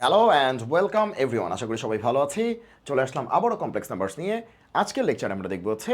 Hello and welcome everyone. আশা করি সবাই ভালো আছি। চলে আসলাম আবারও কমপ্লেক্স নাম্বারস নিয়ে। আজকের লেকচারে আমরা দেখব হচ্ছে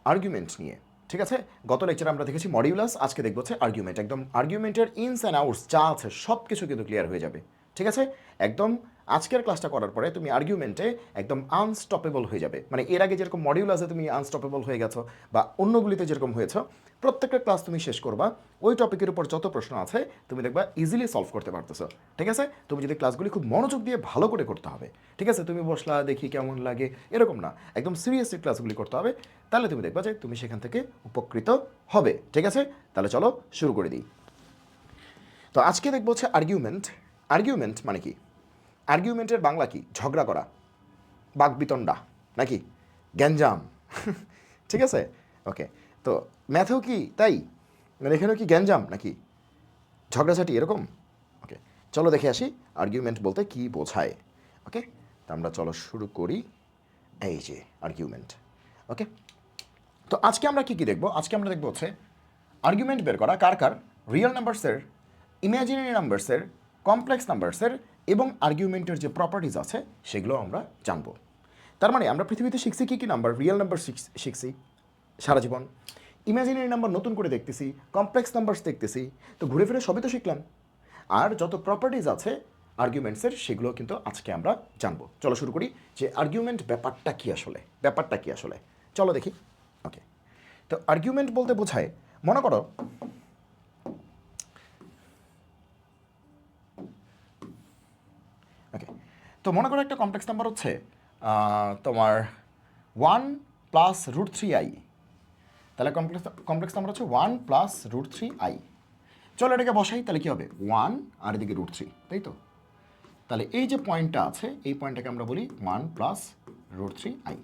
আর্গুমেন্ট নিয়ে। ঠিক আছে, গত লেকচারে আমরা দেখেছি মডিউলাস, আজকে দেখব হচ্ছে আর্গুমেন্ট। একদম আর্গুমেন্টের ইনস অ্যান্ড আউটস যা আছে সব কিছু কিন্তু ক্লিয়ার হয়ে যাবে। ঠিক আছে, একদম আজকের ক্লাসটা করার পরে তুমি আর্গুমেন্টে একদম আনস্টপেবল হয়ে যাবে। মানে এর আগে যেরকম মডিউলাসে তুমি আনস্টপেবল হয়ে গেছো বা অন্যগুলিতে যেরকম হয়েছো, প্রত্যেকটা ক্লাস তুমি শেষ করবা ওই টপিকের উপর যত প্রশ্ন আছে তুমি দেখবা ইজিলি সলভ করতে পারতেছো। ঠিক আছে, তুমি যদি ক্লাসগুলি খুব মনোযোগ দিয়ে ভালো করে করতে হবে। ঠিক আছে, তুমি বসলা দেখি কেমন লাগে এরকম না, একদম সিরিয়াসলি ক্লাসগুলি করতে হবে। তাহলে তুমি দেখবা যে তুমি সেখান থেকে উপকৃত হবে। ঠিক আছে, তাহলে চলো শুরু করে দিই। তো আজকে দেখবো হচ্ছে আর্গুমেন্ট। আর্গুমেন্ট মানে কি? আর্গুমেন্টের বাংলা কি? ঝগড়া করা, বাকবিতণ্ডা, নাকি গ্যাঞ্জাম? ঠিক আছে, ওকে। তো ম্যাথেও কি তাই? মানে এখানেও কি গ্যাঞ্জাম নাকি ঝগড়াঝাটি এরকম? ওকে, চলো দেখে আসি আর্গুমেন্ট বলতে কি বোঝায়। ওকে, তো আমরা চলো শুরু করি। এই যে আর্গুমেন্ট। ওকে, তো আজকে আমরা কি কি দেখবো? আজকে আমরা দেখবো হচ্ছে আর্গুমেন্ট বের করা কার কার, রিয়েল নাম্বারসের, ইমাজিনারি নাম্বারসের, কমপ্লেক্স নাম্বারসের এবং আর্গুমেন্টের যে প্রপার্টিজ আছে সেগুলো আমরা জানবো। তার মানে আমরা পৃথিবীতে শিখছি কী কী নাম্বার? রিয়েল নাম্বার শিখছি সারা জীবন, ইমাজিনারি নাম্বার নতুন করে দেখতেছি, কমপ্লেক্স নাম্বারস দেখতেছি, তো ঘুরে ফিরে সবই তো শিখলাম। আর যত প্রপার্টিজ আছে আর্গুমেন্টসের সেগুলো কিন্তু আজকে আমরা জানবো। চলো শুরু করি যে আর্গুমেন্ট ব্যাপারটা কি আসলে, ব্যাপারটা কি আসলে, চলো দেখি। ওকে, তো আর্গুমেন্ট বলতে বোঝায়, মনে করো ওকে, তো মনে করো একটা কমপ্লেক্স নাম্বার হচ্ছে তোমার 1 + √3i। তাহলে কমপ্লেক্স নাম্বার হচ্ছে 1 + √3i। চলো এটাকে বসাই, তাহলে কি হবে? 1 আর এদিকে √3, তাই তো? তাহলে এই যে পয়েন্টটা আছে এই পয়েন্টটাকে আমরা বলি 1 + √3i।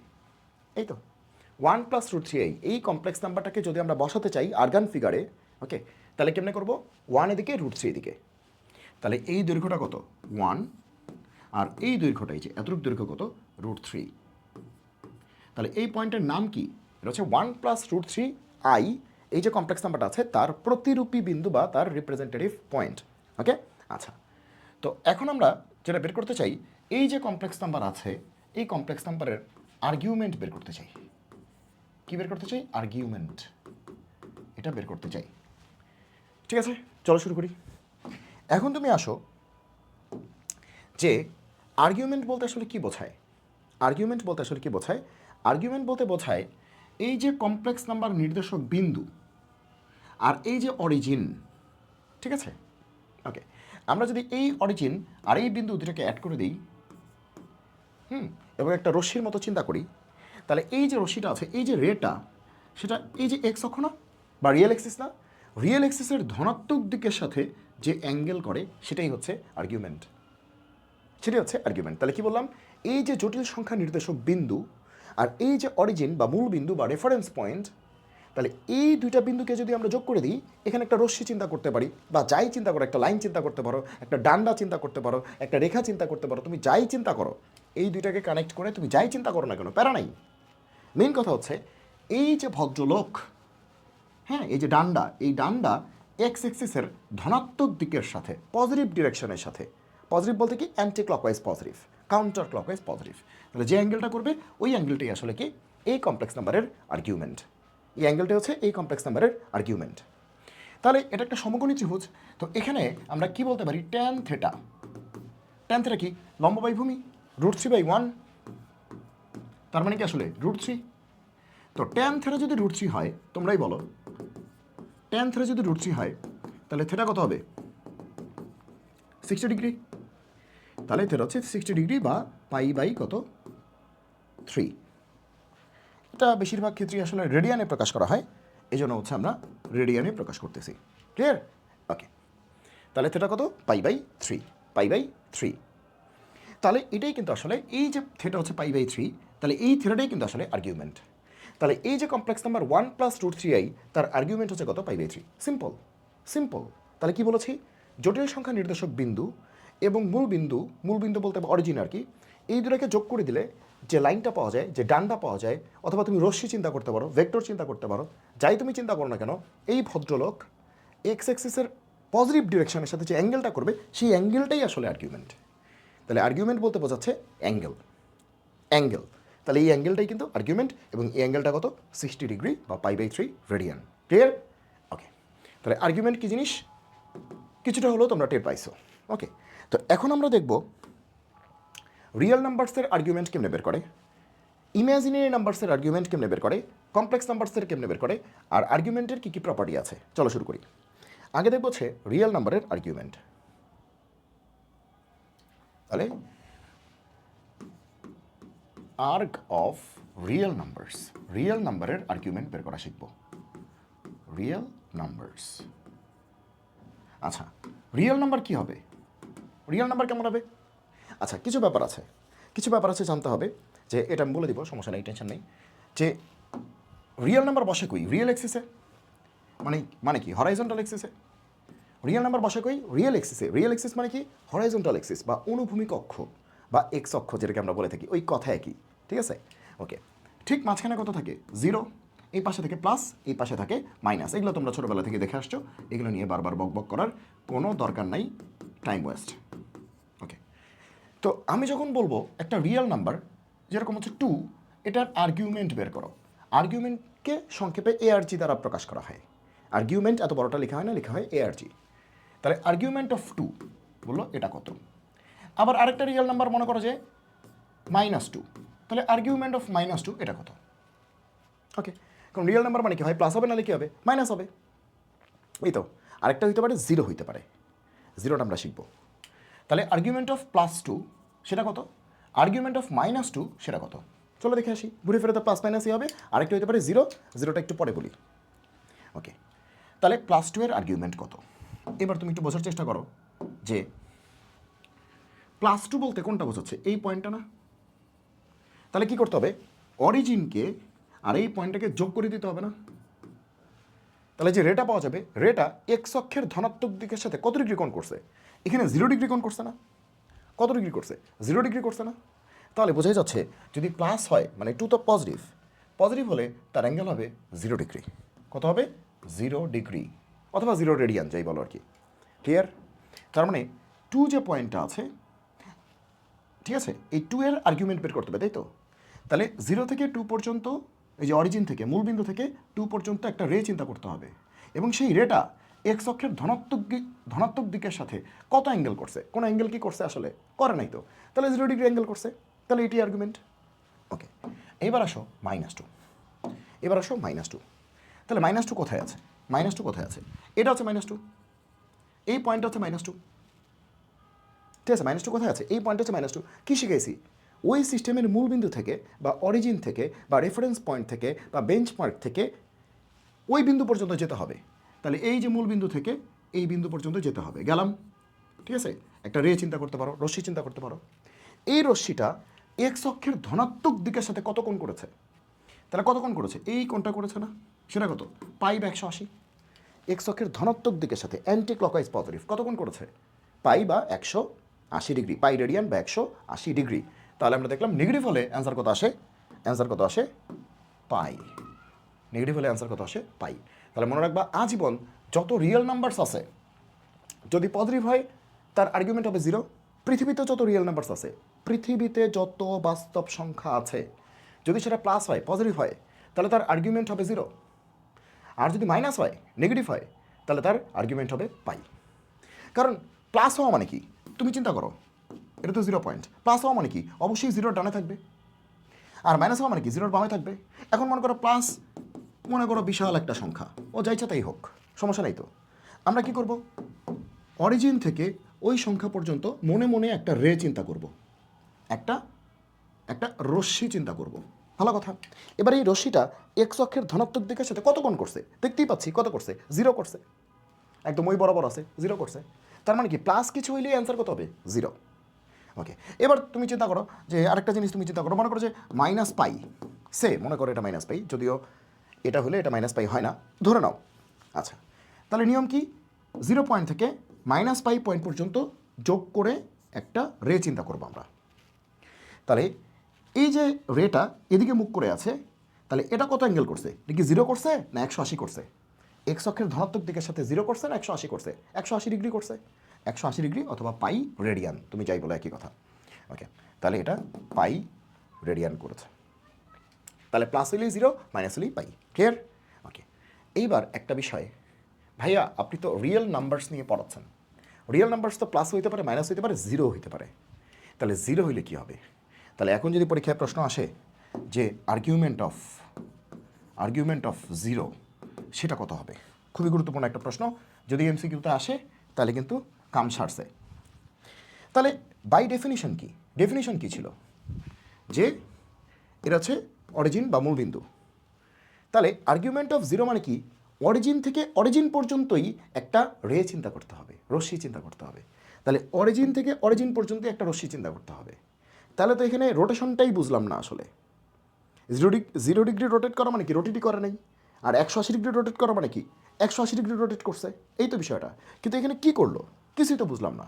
এই তো 1 + √3i। এই কমপ্লেক্স নাম্বারটাকে যদি আমরা বসাতে চাই আর্গান ফিগারে, ওকে, তাহলে কেমনে করবো? 1 এদিকে √3 এদিকে। তাহলে এই দৈর্ঘ্যটা কত? 1, আর এই দৈর্ঘ্যটাই যে এতটুকু দৈর্ঘ্য কত? √3। তাহলে এই পয়েন্টের নাম কি? এটা হচ্ছে 1 + √3i। এই যে কমপ্লেক্স নাম্বারটা আছে তার প্রতিরূপী বিন্দু বা তার রিপ্রেজেন্টেটিভ পয়েন্ট। ওকে, আচ্ছা, তো এখন আমরা যেটা বের করতে চাই, এই যে কমপ্লেক্স নাম্বার আছে এই কমপ্লেক্স নাম্বারের আর্গুমেন্ট বের করতে চাই। কি বের করতে চাই? আর্গুমেন্ট, এটা বের করতে চাই। ঠিক আছে, চলো শুরু করি। এখন তুমি আসো যে আর্গুমেন্ট বলতে আসলে কি বোঝায়। আর্গুমেন্ট বলতে আসলে কি বোঝায়? আর্গুমেন্ট বলতে বোঝায় এই যে কমপ্লেক্স নাম্বার নির্দেশক বিন্দু আর এই যে অরিজিন। ঠিক আছে, ওকে, আমরা যদি এই অরিজিন আর এই বিন্দু দুটাকে অ্যাড করে দিই, এবং একটা রশ্মির মতো চিন্তা করি, তাহলে এই যে রশ্মিটা আছে এই যে রেটা, সেটা এই যে এক্স অক্ষ না বা রিয়েল এক্সিস না, রিয়েল এক্সিসের ধনাত্মক দিকের সাথে যে অ্যাঙ্গেল করে সেটাই হচ্ছে আর্গুমেন্ট। সেটাই হচ্ছে আর্গুমেন্ট। তাহলে কি বললাম? এই যে জটিল সংখ্যা নির্দেশক বিন্দু আর এই যে অরিজিন বা মূল বিন্দু বা রেফারেন্স পয়েন্ট, তাহলে এই দুইটা বিন্দুকে যদি আমরা যোগ করে দিই, এখানে একটা রশ্মি চিন্তা করতে পারি বা যাই চিন্তা করো, একটা লাইন চিন্তা করতে পারো, একটা ডান্ডা চিন্তা করতে পারো, একটা রেখা চিন্তা করতে পারো, তুমি যাই চিন্তা করো, এই দুইটাকে কানেক্ট করে তুমি যাই চিন্তা করো না কেন, প্যারা নাই। মেইন কথা হচ্ছে এই যে ভদ্রলোক, হ্যাঁ, এই যে ডান্ডা, এই ডান্ডা এক্স এক্সিসের ধনাত্মক দিকের সাথে পজিটিভ ডিরেকশনের সাথে, পজিটিভ বলতে কি anti clockwise positive, counter clockwise positive, তাহলে যে অ্যাঙ্গেলটা করবে ওই অ্যাঙ্গেলটাই আসলে কি এই কমপ্লেক্স নাম্বারের আর্গুমেন্ট। এই অ্যাঙ্গেলটা হচ্ছে এই কমপ্লেক্স নাম্বারের আর্গুমেন্ট। তাহলে এটা একটা সমকোণী ত্রিভুজ। তো এখানে আমরা কি বলতে পারি? Tan theta. ট্যান থেটা কি? লম্ব বাই ভূমি, √3/1। তার মানে কি আসলে √3। তো ট্যান থেটা যদি √3 হয়, তোমরাই বলো, ট্যান থেটা যদি √3 হয় তাহলে থেটা কত হবে? 60 ডিগ্রি। তাহলে থেটা হচ্ছে 60 ডিগ্রি বা পাই কত? 3। এটা বেশিরভাগ ক্ষেত্রেই আসলে রেডিয়ানে প্রকাশ করা হয়, এই জন্য হচ্ছে আমরা রেডিয়ানে প্রকাশ করতেছি। ক্লিয়ার? ওকে, তাহলে থেটা কত? পাই/3, পাই/3। তাহলে এটাই কিন্তু আসলে এই যে থেটা হচ্ছে পাই/3, তাহলে এই থেটাটাই কিন্তু আসলে আর্গুমেন্ট। তাহলে এই যে কমপ্লেক্স নাম্বার 1 + √3i তার আর্গুমেন্ট হচ্ছে কত? পাই/3। Simple, simple. তাহলে কি বলেছি? জটিল সংখ্যা নির্দেশক বিন্দু এবং মূল বিন্দু বলতে অরিজিন আর কি, এই দুটাকে যোগ করে দিলে যে লাইনটা পাওয়া যায়, যে ডান্ডা পাওয়া যায়, অথবা তুমি রশ্মি চিন্তা করতে পারো, ভেক্টর চিন্তা করতে পারো, যাই তুমি চিন্তা করো না কেন, এই ভদ্রলোক এক্স এক্সিসের পজিটিভ ডিরেকশনের সাথে যে অ্যাঙ্গেলটা করবে সেই অ্যাঙ্গেলটাই আসলে আর্গুমেন্ট। তাহলে আর্গুমেন্ট বলতে বোঝাচ্ছে অ্যাঙ্গেল, অ্যাঙ্গেল। তাহলে এই অ্যাঙ্গেলটাই কিন্তু আর্গুমেন্ট, এবং এই অ্যাঙ্গেলটা কত 60 ডিগ্রি বা π/3 রেডিয়ান। ক্লিয়ার? ওকে, তাহলে আর্গুমেন্ট কী জিনিস কিছুটা হলেও তোমরা টের পাইছো। ওকে, তো এখন আমরা দেখব রিয়েল নাম্বারসের আর্গুমেন্ট কেমনে বের করে, ইমাজিনারি নাম্বারসের আর্গুমেন্ট কেমনে বের করে, কমপ্লেক্স নাম্বারসের কেমনে বের করে, আর আর্গুমেন্টের কী কী প্রপার্টি আছে। চলো শুরু করি। আগে দেখব হচ্ছে রিয়েল নাম্বারের আর্গুমেন্ট। তাহলে erg of real numbers, real নাম্বারের আর্গুমেন্ট বের করা শিখব। রিয়েল নাম্বারস, আচ্ছা রিয়েল নাম্বার কি হবে, রিয়েল নাম্বার কেমন হবে? আচ্ছা কিছু ব্যাপার আছে জানতে হবে, যে এটা আমি বলে দিব, সমস্যা নেই, টেনশন নেই। যে রিয়েল নাম্বার বসে কই, রিয়েল এক্সিসে, মানে কি হরাইজন্টাল এক্সিসে। রিয়েল নাম্বার বসে কই, রিয়েল এক্সিসে। রিয়েল এক্সিস মানে কি হরাইজন্টাল এক্সিস বা অনুভূমিক অক্ষ বা এক্স অক্ষ, যেটাকে আমরা বলে থাকি, ওই কথা একই। ঠিক আছে? ওকে, ঠিক মাঝখানে কত থাকে? 0। এই পাশে থাকে প্লাস, এই পাশে থাকে মাইনাস। এগুলো তোমরা ছোটোবেলা থেকে দেখে আসছো, এগুলো নিয়ে বারবার বক করার কোনো দরকার নাই, টাইম ওয়েস্ট। ওকে, তো আমি যখন বলবো একটা রিয়েল নাম্বার যেরকম হচ্ছে 2, এটার আর্গুমেন্ট বের করো। আর্গুমেন্টকে সংক্ষেপে ARG দ্বারা প্রকাশ করা হয়। আর্গুমেন্ট এত বড়টা লেখা হয় না, লেখা হয় ARG। তাহলে আর্গুমেন্ট অফ 2 বললো এটা কত। আবার আরেকটা রিয়েল নাম্বার মনে করো যে -2, তাহলে আর্গুমেন্ট অফ -2 এটা কত। ওকে, কারণ রিয়েল নাম্বার মানে কি হয়, প্লাস হবে না কী হবে, মাইনাস হবে। এই তো, আরেকটা হইতে পারে 0 হইতে পারে, 0টা আমরা শিখবো। তাহলে আর্গুমেন্ট অফ +2 সেটা কত, আর্গুমেন্ট অফ -2 সেটা কত। চলো দেখে আসি, ঘুরে ফিরে তো প্লাস মাইনাসই হবে। আরেকটা হইতে পারে 0, 0টা একটু পরে বলি। ওকে, তাহলে +2 এর আর্গুমেন্ট কত। এবার তুমি একটু বোঝার চেষ্টা করো যে +2 বলতে কোনটা বোঝাচ্ছে, এই পয়েন্টটা না। তাহলে কি করতে হবে, অরিজিনকে আর এই পয়েন্টটাকে যোগ করে দিতে হবে না। তাহলে যে রেটা পাওয়া যাবে, রেটা এক্স অক্ষের ধনাত্মক দিকের সাথে কত ডিগ্রি কোণ করছে, এখানে 0 ডিগ্রি কোণ করছে না। কত ডিগ্রি করছে, 0 ডিগ্রি করছে না। তাহলে বোঝাই যাচ্ছে যদি প্লাস হয় মানে 2 তো পজিটিভ, পজিটিভ হলে তার অ্যাঙ্গেল হবে 0 ডিগ্রি। কত হবে, 0 ডিগ্রি, অথবা 0 রেডিয়ান যাই বলো আর কি। ক্লিয়ার? তার মানে 2 যে পয়েন্টটা আছে, ঠিক আছে, এই 2 এর আর্গুমেন্ট বের করতে হবে, তাই তো। তাহলে 0 থেকে 2 পর্যন্ত, এই যে অরিজিন থেকে, মূলবিন্দু থেকে 2 পর্যন্ত একটা রে চিন্তা করতে হবে, এবং সেই রেটা এক্স অক্ষের ধনাত্মক দিকের সাথে কত অ্যাঙ্গেল করছে, কোন অ্যাঙ্গেল কি করছে, আসলে করে নাই তো, তাহলে 0 ডিগ্রি অ্যাঙ্গেল করছে, তাহলে এটি আর্গুমেন্ট। ওকে, এবার আসো -2, এবার আসো -2। তাহলে -2 কোথায় আছে, -2 কোথায় আছে, এটা হচ্ছে -2, এই পয়েন্টটা হচ্ছে -2। ঠিক আছে, -2 কোথায় আছে, এই পয়েন্ট হচ্ছে -2। কী শিখেছি, ওই সিস্টেমের মূলবিন্দু থেকে বা অরিজিন থেকে বা রেফারেন্স পয়েন্ট থেকে বা বেঞ্চমার্ক থেকে ওই বিন্দু পর্যন্ত যেতে হবে। তাহলে এই যে মূলবিন্দু থেকে এই বিন্দু পর্যন্ত যেতে হবে, গেলাম। ঠিক আছে, একটা রে চিন্তা করতে পারো, রশ্মি চিন্তা করতে পারো। এই রশ্মিটা এক্স অক্ষের ধনাত্মক দিকের সাথে কত কোণ করেছে, তাহলে কত কোণ করেছে, এই কোণটা করেছে না, সেটা কত, π/180। এক্স অক্ষের ধনাত্মক দিকের সাথে অ্যান্টি ক্লকওয়াইজ পজিটিভ কত কোণ করেছে, π/180 ডিগ্রি, পাই রেডিয়ান বা 180 ডিগ্রি। তাহলে আমরা দেখলাম নেগেটিভ হলে অ্যান্সার কত আসে, অ্যান্সার কত আসে, পাই। নেগেটিভ হলে অ্যান্সার কত আসে, পাই। তাহলে মনে রাখবা, আজীবন যত রিয়েল নাম্বারস আছে যদি পজিটিভ হয় তার আর্গুমেন্ট হবে 0। পৃথিবীতে যত রিয়েল নাম্বারস আছে, পৃথিবীতে যত বাস্তব সংখ্যা আছে, যদি সেটা প্লাস হয়, পজিটিভ হয়, তাহলে তার আর্গুমেন্ট হবে 0। আর যদি মাইনাস হয়, নেগেটিভ হয়, তাহলে তার আর্গুমেন্ট হবে পাই। কারণ প্লাস হওয়া মানে কি, তুমি চিন্তা করো, এটা তো 0 পয়েন্ট, প্লাস হওয়া মানে কি, অবশ্যই 0 ডানে থাকবে, আর মাইনাস হওয়া মানে কি 0 বামে থাকবে। এখন মনে করো প্লাস, মনে করো বিশাল একটা সংখ্যা, ও যা ইচ্ছা তাই হোক, সমস্যা নেই তো। আমরা কি করব, অরিজিন থেকে ওই সংখ্যা পর্যন্ত মনে মনে একটা রে চিন্তা করব, একটা একটা রশ্মি চিন্তা করব। ভালো কথা। এবার এই রশ্মিটা এক্স অক্ষের ধনাত্মক দিকের সাথে কত কোণ করছে, দেখতেই পাচ্ছি কত করছে, 0 করছে, একদম ওই বরাবর আছে, 0 করছে। তার মানে কি প্লাস কিছু হইলে অ্যান্সার কত হবে, 0। ওকে, এবার তুমি চিন্তা করো যে আরেকটা জিনিস তুমি চিন্তা করো, মনে করো যে -π, সে মনে করো এটা -π, যদিও এটা হলে এটা -π হয় না, ধরে নাও। আচ্ছা, তাহলে নিয়ম কি, 0 পয়েন্ট থেকে -π পয়েন্ট পর্যন্ত যোগ করে একটা রে চিন্তা করবো আমরা। তাহলে এই যে রেটা এদিকে মুখ করে আছে, তাহলে এটা কত অ্যাঙ্গেল করছে, এটা কি 0 করছে না 180 করছে, এক্স অক্ষের ধনাত্মক দিকের সাথে 0 করছে না 180 করছে, 180 ডিগ্রি করছে, 180 ডিগ্রি অথবা পাই রেডিয়ান, তুমি যাই বলো একই কথা। ওকে, তাহলে এটা পাই রেডিয়ান করেছে। তাহলে প্লাস হলেই 0, মাইনাস হলেই পাই। ক্লিয়ার? ওকে, এইবার একটা বিষয়, ভাইয়া আপনি তো রিয়েল নাম্বারস নিয়ে পড়াচ্ছেন, রিয়েল নাম্বারস তো প্লাস হইতে পারে, মাইনাস হইতে পারে, 0 হইতে পারে। তাহলে 0 হইলে কী হবে? তাহলে এখন যদি পরীক্ষায় প্রশ্ন আসে যে আর্গুমেন্ট অফ 0 সেটা কত হবে? খুবই গুরুত্বপূর্ণ একটা প্রশ্ন। যদি এমসিকিউতে আসে তাহলে কিন্তু কাম সারছে। তাহলে বাই ডেফিনিশন কি? ডেফিনিশন কী ছিল? যে এটা হচ্ছে অরিজিন বা মূলবিন্দু। তাহলে আর্গুমেন্ট অফ 0 মানে কি? অরিজিন থেকে অরিজিন পর্যন্তই একটা রে চিন্তা করতে হবে, রশ্মি চিন্তা করতে হবে। তাহলে অরিজিন থেকে অরিজিন পর্যন্ত একটা রশ্মি চিন্তা করতে হবে। তাহলে তো এখানে রোটেশনটাই বুঝলাম না আসলে। 0 ডিগ্রি রোটেট করা মানে কি? রোটেটই করে নাই। আর 180 ডিগ্রি রোটেট করা মানে কি? 180 ডিগ্রি রোটেট করছে। এই তো বিষয়টা। কিন্তু এখানে কি করলো কিছুই তো বুঝলাম না,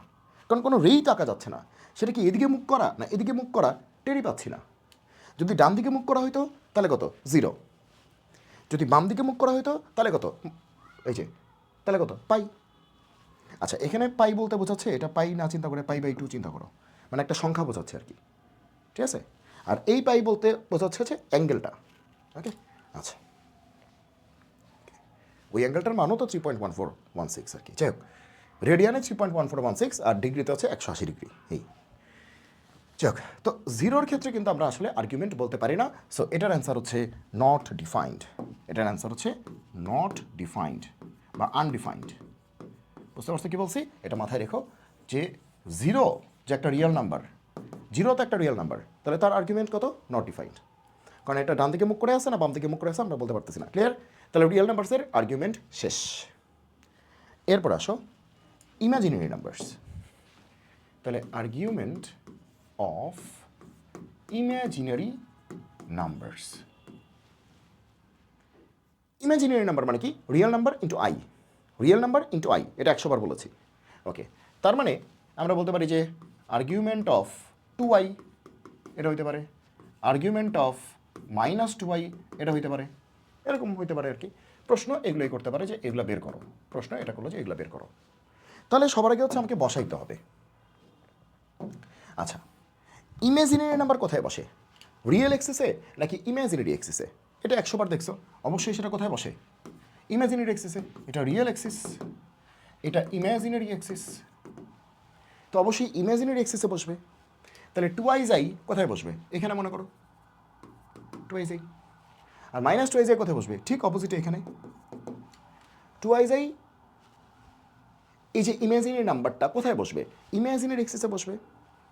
কারণ কোনো রেই তো আঁকা যাচ্ছে না। সেটা কি এদিকে মুখ করা না এদিকে মুখ করা টেরই পাচ্ছি না। যদি ডান দিকে মুখ করা হইতো তাহলে কত? 0। যদি বাম দিকে মুখ করা হইতো তাহলে কত? এই যে, তাহলে কত? পাই। আচ্ছা, এখানে পাই বলতে বোঝাচ্ছে এটা পাই না চিন্তা করে π/2 চিন্তা করো, মানে একটা সংখ্যা বোঝাচ্ছে আর কি। ঠিক আছে? আর এই পাই বলতে বোঝাচ্ছে হচ্ছে অ্যাঙ্গেলটা। ওকে, আচ্ছা, ওই অ্যাঙ্গেলটার মানও তো 3.1416 আর কি। যাই হোক, রেডিয়ানে 3.1416 আর ডিগ্রিতে হচ্ছে 180 ডিগ্রি। এই যাই হোক, তো 0-র ক্ষেত্রে কিন্তু আমরা আসলে আর্গুমেন্ট বলতে পারি না। সো এটার অ্যান্সার হচ্ছে নট ডিফাইন্ড। এটার অ্যান্সার হচ্ছে নট ডিফাইন্ড বা আনডিফাইন্ড। বুঝতে পারছো কী বলছি? এটা মাথায় রেখো যে 0 যে একটা রিয়েল নাম্বার, 0 তো একটা রিয়েল নাম্বার, তাহলে তার আর্গুমেন্ট কত? Not defined. কারণ এটা ডান দিকে মুখ করে আসে না বাম দিকে মুখ করে আসে আমরা বলতে পারতেছি না। ক্লিয়ার? তাহলে রিয়েল নাম্বারসের আর্গুমেন্ট শেষ। এরপর আসো ইমাজিনারি নাম্বারস। তাহলে argument of imaginary numbers. Imaginary number মানে কি? Real number into I, real number into I, এটা 100 বার বলেছি। ওকে, তার মানে আমরা বলতে পারি যে আর্গুমেন্ট অফ 2i এটা হইতে পারে, আর্গুমেন্ট অফ -2i এটা হইতে পারে, এরকম হইতে পারে আর কি। প্রশ্ন এগুলোই করতে পারে যে এগুলো বের করো, প্রশ্ন এটা করলো যে এগুলো বের করো। তাহলে সবার আগে হচ্ছে আমাকে বসাইতে হবে। আচ্ছা, ইমাজিনারি নাম্বার কোথায় বসে? রিয়েল এক্সিসে নাকি ইমাজিনারি এক্সিসে? এটা 100 বার দেখছো, অবশ্যই সেটা কোথায় বসে? ইমাজিনারি এক্সিসে। এটা রিয়েল এক্সিস, এটা ইমাজিনারি এক্সিস, তো অবশ্যই ইমাজিনারি এক্সিসে বসবে। তাহলে 2i কোথায় বসবে? এখানে মনে করো 2i। আর -2i কোথায় বসবে? ঠিক অপোজিটে এখানে। 2i এই যে ইমাজিনারি নাম্বারটা কোথায় বসবে? ইমাজিনারি এক্সিসে বসবে।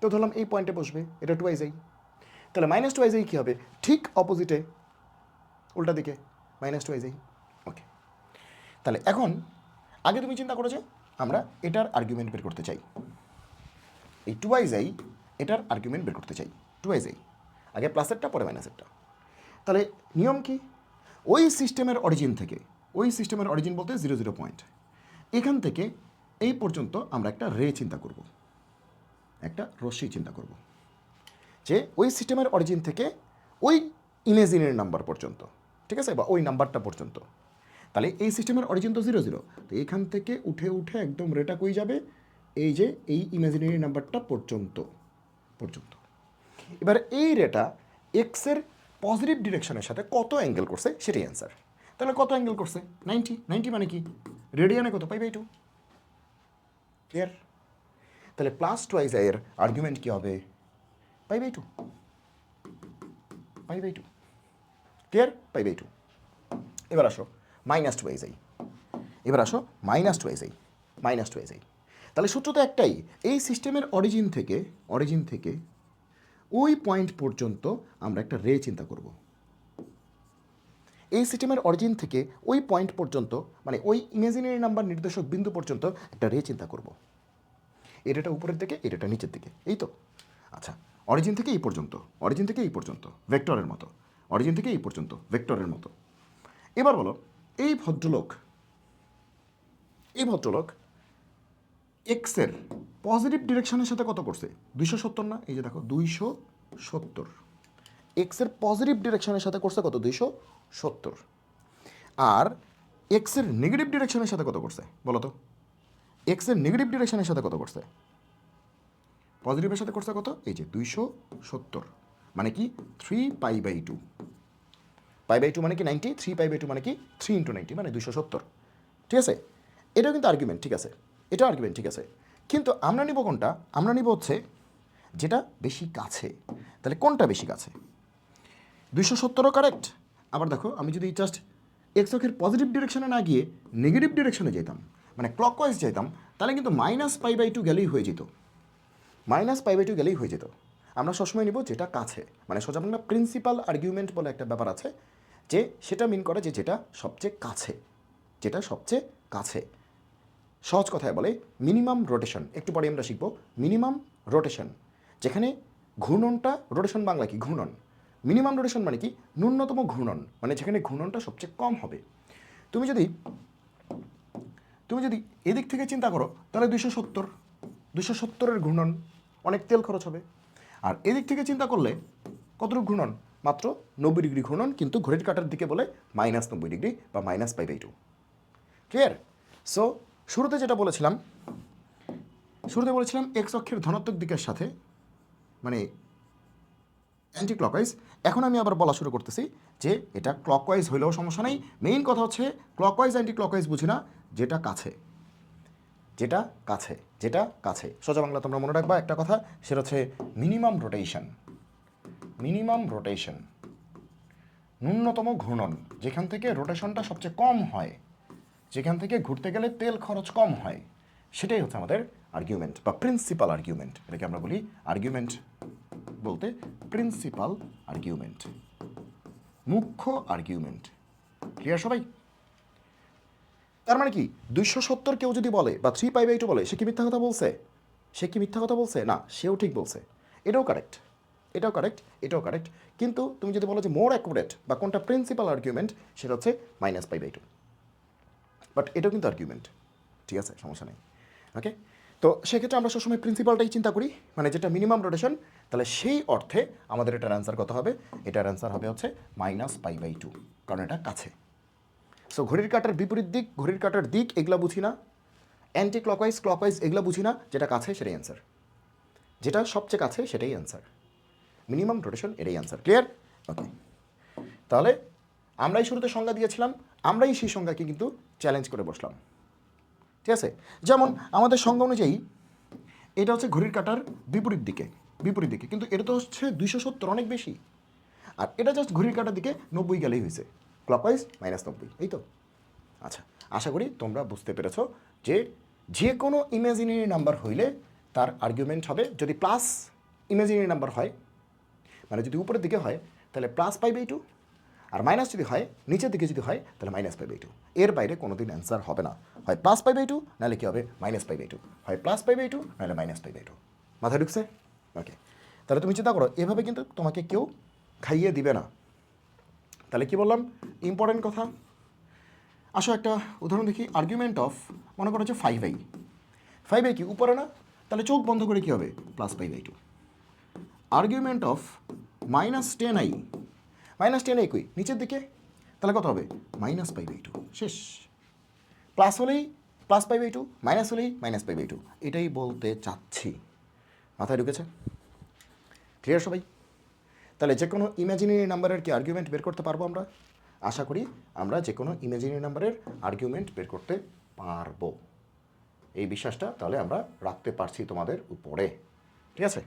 তো ধরলাম এই পয়েন্টে বসবে, এটা 2i। তাহলে -2i কী হবে? ঠিক অপোজিটে, উল্টা দিকে -2i। ওকে, তাহলে এখন আগে তুমি চিন্তা করো যে আমরা এটার আর্গুমেন্ট বের করতে চাই, এই 2i এটার আর্গুমেন্ট বের করতে চাই। 2i আগে প্লাসেরটা পরে মাইনাসেরটা। তাহলে নিয়ম কি? ওই সিস্টেমের অরিজিন থেকে, ওই সিস্টেমের অরিজিন বলতে 0 পয়েন্ট, এখান থেকে এই পর্যন্ত আমরা একটা রে চিন্তা করব, একটা রশ্মি চিন্তা করব, যে ওই সিস্টেমের অরিজিন থেকে ওই ইমাজিনারি নাম্বার পর্যন্ত, ঠিক আছে, বা ওই নাম্বারটা পর্যন্ত। তাহলে এই সিস্টেমের অরিজিন তো 0, তো এখান থেকে উঠে উঠে একদম রেটা কই যাবে? এই যে এই ইমাজিনারি নাম্বারটা পর্যন্ত। এবার এই রেটা এক্সের পজিটিভ ডিরেকশনের সাথে কত অ্যাঙ্গেল করছে সেটাই অ্যান্সার। তাহলে কত অ্যাঙ্গেল করছে? 90 মানে কি? রেডিয়ানে কত? π/2। ক্লিয়ার? তাহলে +2i এর আর্গুমেন্ট কী হবে? π/2। ক্লিয়ার? π/2। এবার আসো -2i। এবার আসো -2i। তাহলে সূত্র তো একটাই, এই সিস্টেমের অরিজিন থেকে ওই পয়েন্ট পর্যন্ত আমরা একটা রে চিন্তা করব। এই সিস্টেমের অরিজিন থেকে ওই পয়েন্ট পর্যন্ত, মানে ওই ইমাজিনারি নাম্বার নির্দেশক বিন্দু পর্যন্ত একটা রে চিন্তা করব। এই রেটা উপরের দিকে, এই রেটা নিচের দিকে, এই তো। আচ্ছা, অরিজিন থেকে এই পর্যন্ত ভেক্টরের মতো, অরিজিন থেকে এই পর্যন্ত ভেক্টরের মতো। এবার বলো, এই ভদ্রলোক এক্সের পজিটিভ ডিরেকশনের সাথে কত করছে? 270 না? এই যে দেখো 270। এক্সের পজিটিভ ডিরেকশনের সাথে করছে কত? 270। আর এক্সের নেগেটিভ ডিরেকশনের সাথে কত করছে বলো তো? এক্সের নেগেটিভ ডিরেকশনের সাথে কত করছে? পজিটিভের সাথে করছে কত, এই যে 270, মানে কি 3π/2, π/2 মানে কি 90, 3π/2 মানে কি 3 × 90 মানে 270, ঠিক আছে। এটাও কিন্তু আর্গুমেন্ট, ঠিক আছে, এটা আর্গুমেন্ট, ঠিক আছে। কিন্তু আমরা নিব কোনটা, আমরা নিব হচ্ছে যেটা বেশি কাছে। তাহলে কোনটা বেশি কাছে, 270ও কারেক্ট। আবার দেখো আমি যদি জাস্ট এক্স অক্ষের পজিটিভ ডিরেকশনে না গিয়ে নেগেটিভ ডিরেকশনে যেতাম, মানে ক্লকওয়াইজ যেতাম, তাহলে কিন্তু -π/2 গেলেই হয়ে যেত, -π/2 গেলেই হয়ে যেত। আমরা সবসময় নিব যেটা কাছে, মানে সোজা বাংলা প্রিন্সিপাল আর্গুমেন্ট বলে একটা ব্যাপার আছে, যে সেটা মিন করে যে যেটা সবচেয়ে কাছে, যেটা সবচেয়ে কাছে। সহজ কথায় বলে মিনিমাম রোটেশন, একটু পরে আমরা শিখব মিনিমাম রোটেশন, যেখানে ঘূর্ণনটা, রোটেশন বাংলা কি ঘূর্ণন, মিনিমাম রোটেশন মানে কি ন্যূনতম ঘূর্ণন, মানে যেখানে ঘূর্ণনটা সবচেয়ে কম হবে। তুমি যদি এদিক থেকে চিন্তা করো তাহলে 270-এর ঘূর্ণন, অনেক তেল খরচ হবে। আর এদিক থেকে চিন্তা করলে কতটুকু ঘূর্ণন, মাত্র 90 ডিগ্রি ঘূর্ণন, কিন্তু ঘড়ির কাঁটার দিকে বলে -90 ডিগ্রি বা -π/2। ক্লিয়ার? সো শুরুতে বলেছিলাম এক্স অক্ষের ধনাত্মক দিকের সাথে, মানে অ্যান্টি ক্লকওয়াইজ। এখন আমি আবার বলা শুরু করতেছি যে এটা ক্লকওয়াইজ হইলেও সমস্যা নেই, মেইন কথা হচ্ছে ক্লকওয়াইজ অ্যান্টি ক্লকওয়াইজ বুঝি না, যেটা কাছে, যেটা কাছে, যেটা কাছে। সোজা বাংলা তোমরা মনে রাখবা একটা কথা, সেটা হচ্ছে মিনিমাম রোটেশন, মিনিমাম রোটেশন, ন্যূনতম ঘূর্ণন, যেখান থেকে রোটেশনটা সবচেয়ে কম হয়, যেখান থেকে ঘুরতে গেলে তেল খরচ কম হয়, সেটাই হচ্ছে আমাদের আর্গুমেন্ট বা প্রিন্সিপাল আর্গুমেন্ট। এটাকে আমরা বলি আর্গুমেন্ট বলতে প্রিন্সিপাল আর্গুমেন্ট, মুখ্য আর্গুমেন্ট। ক্লিয়ার সবাই? তার মানে কি 270 কেউ যদি বলে বা 3π/2 বলে, সে কি মিথ্যা কথা বলছে? সে কি মিথ্যা কথা বলছে? না, সেও ঠিক বলছে। এটাও কারেক্ট, এটাও কারেক্ট, এটাও কারেক্ট। কিন্তু তুমি যদি বলো যে মোর অ্যাকুরেট বা কোনটা প্রিন্সিপাল আর্গুমেন্ট, সেটা হচ্ছে -π/2। বাট এটাও কিন্তু আর্গুমেন্ট, ঠিক আছে, সমস্যা নেই। ওকে, তো সেক্ষেত্রে আমরা সবসময় প্রিন্সিপালটাই চিন্তা করি, মানে যেটা মিনিমাম রোটেশন। তাহলে সেই অর্থে আমাদের এটার অ্যান্সার কত হবে? এটার অ্যান্সার হবে হচ্ছে -π/2, কারণ এটা কাছে। সো ঘড়ির কাঁটার বিপরীত দিক, ঘড়ির কাঁটার দিক, এগুলা বুঝি না, অ্যান্টি ক্লকওয়াইজ, ক্লকওয়াইজ এগুলো বুঝি না, যেটা কাছে সেটাই অ্যান্সার, যেটা সবচেয়ে কাছে সেটাই অ্যান্সার, মিনিমাম রোটেশন এটাই অ্যান্সার। ক্লিয়ার? ওকে, তাহলে আমরাই শুরুতে সংজ্ঞা দিয়েছিলাম, আমরাই সেই সংজ্ঞাকে কিন্তু চ্যালেঞ্জ করে বসলাম, ঠিক আছে। যেমন আমাদের সংজ্ঞা অনুযায়ী এটা হচ্ছে ঘড়ির কাঁটার বিপরীত দিকে, বিপরীত দিকে, কিন্তু এটা তো হচ্ছে 270, অনেক বেশি। আর এটা জাস্ট ঘড়ির কাঁটার দিকে 90 গেলেই হয়েছে, ক্লকওয়াইজ -90, এই তো। আচ্ছা, আশা করি তোমরা বুঝতে পেরেছো যে যে কোনো ইমাজিনারি নাম্বার হইলে তার আর্গুমেন্ট হবে, যদি প্লাস ইমাজিনারি নাম্বার হয়, মানে যদি উপরের দিকে হয় তাহলে +π/2, আর মাইনাস যদি হয়, নিচের দিকে যদি হয় তাহলে -π/2। এর বাইরে কোনোদিন অ্যান্সার হবে না, হয় +π/2 নাহলে কী হবে -π/2, হয় +π/2 নাহলে -π/2। মাথায় ঢুকছে? ওকে, তাহলে তুমি চিন্তা করো, এভাবে কিন্তু তোমাকে কেউ খাইয়ে দিবে না। তাহলে কি বললাম, ইম্পর্টেন্ট কথা। আসো একটা উদাহরণ দেখি, আর্গুমেন্ট অফ, মনে করো হচ্ছে 5i, 5i কি উপরে না, তাহলে চোখ বন্ধ করে কী হবে, +π/2। আর্গুমেন্ট অফ -10i, -10i কই নিচের দিকে, তাহলে কত হবে, -π/2, শেষ। প্লাস হলেই +π/2, মাইনাস হলেই -π/2, এটাই বলতে চাচ্ছি। মাথায় ঢুকেছে? ক্লিয়ার সবাই? তাহলে যে কোনো ইমাজিনারি নাম্বারের কি আর্গুমেন্ট বের করতে পারবো আমরা? আশা করি আমরা যে কোনো ইমাজিনারি নাম্বারের আর্গুমেন্ট বের করতে পারবো, এই বিশ্বাসটা তাহলে আমরা রাখতে পারছি তোমাদের উপরে, ঠিক আছে।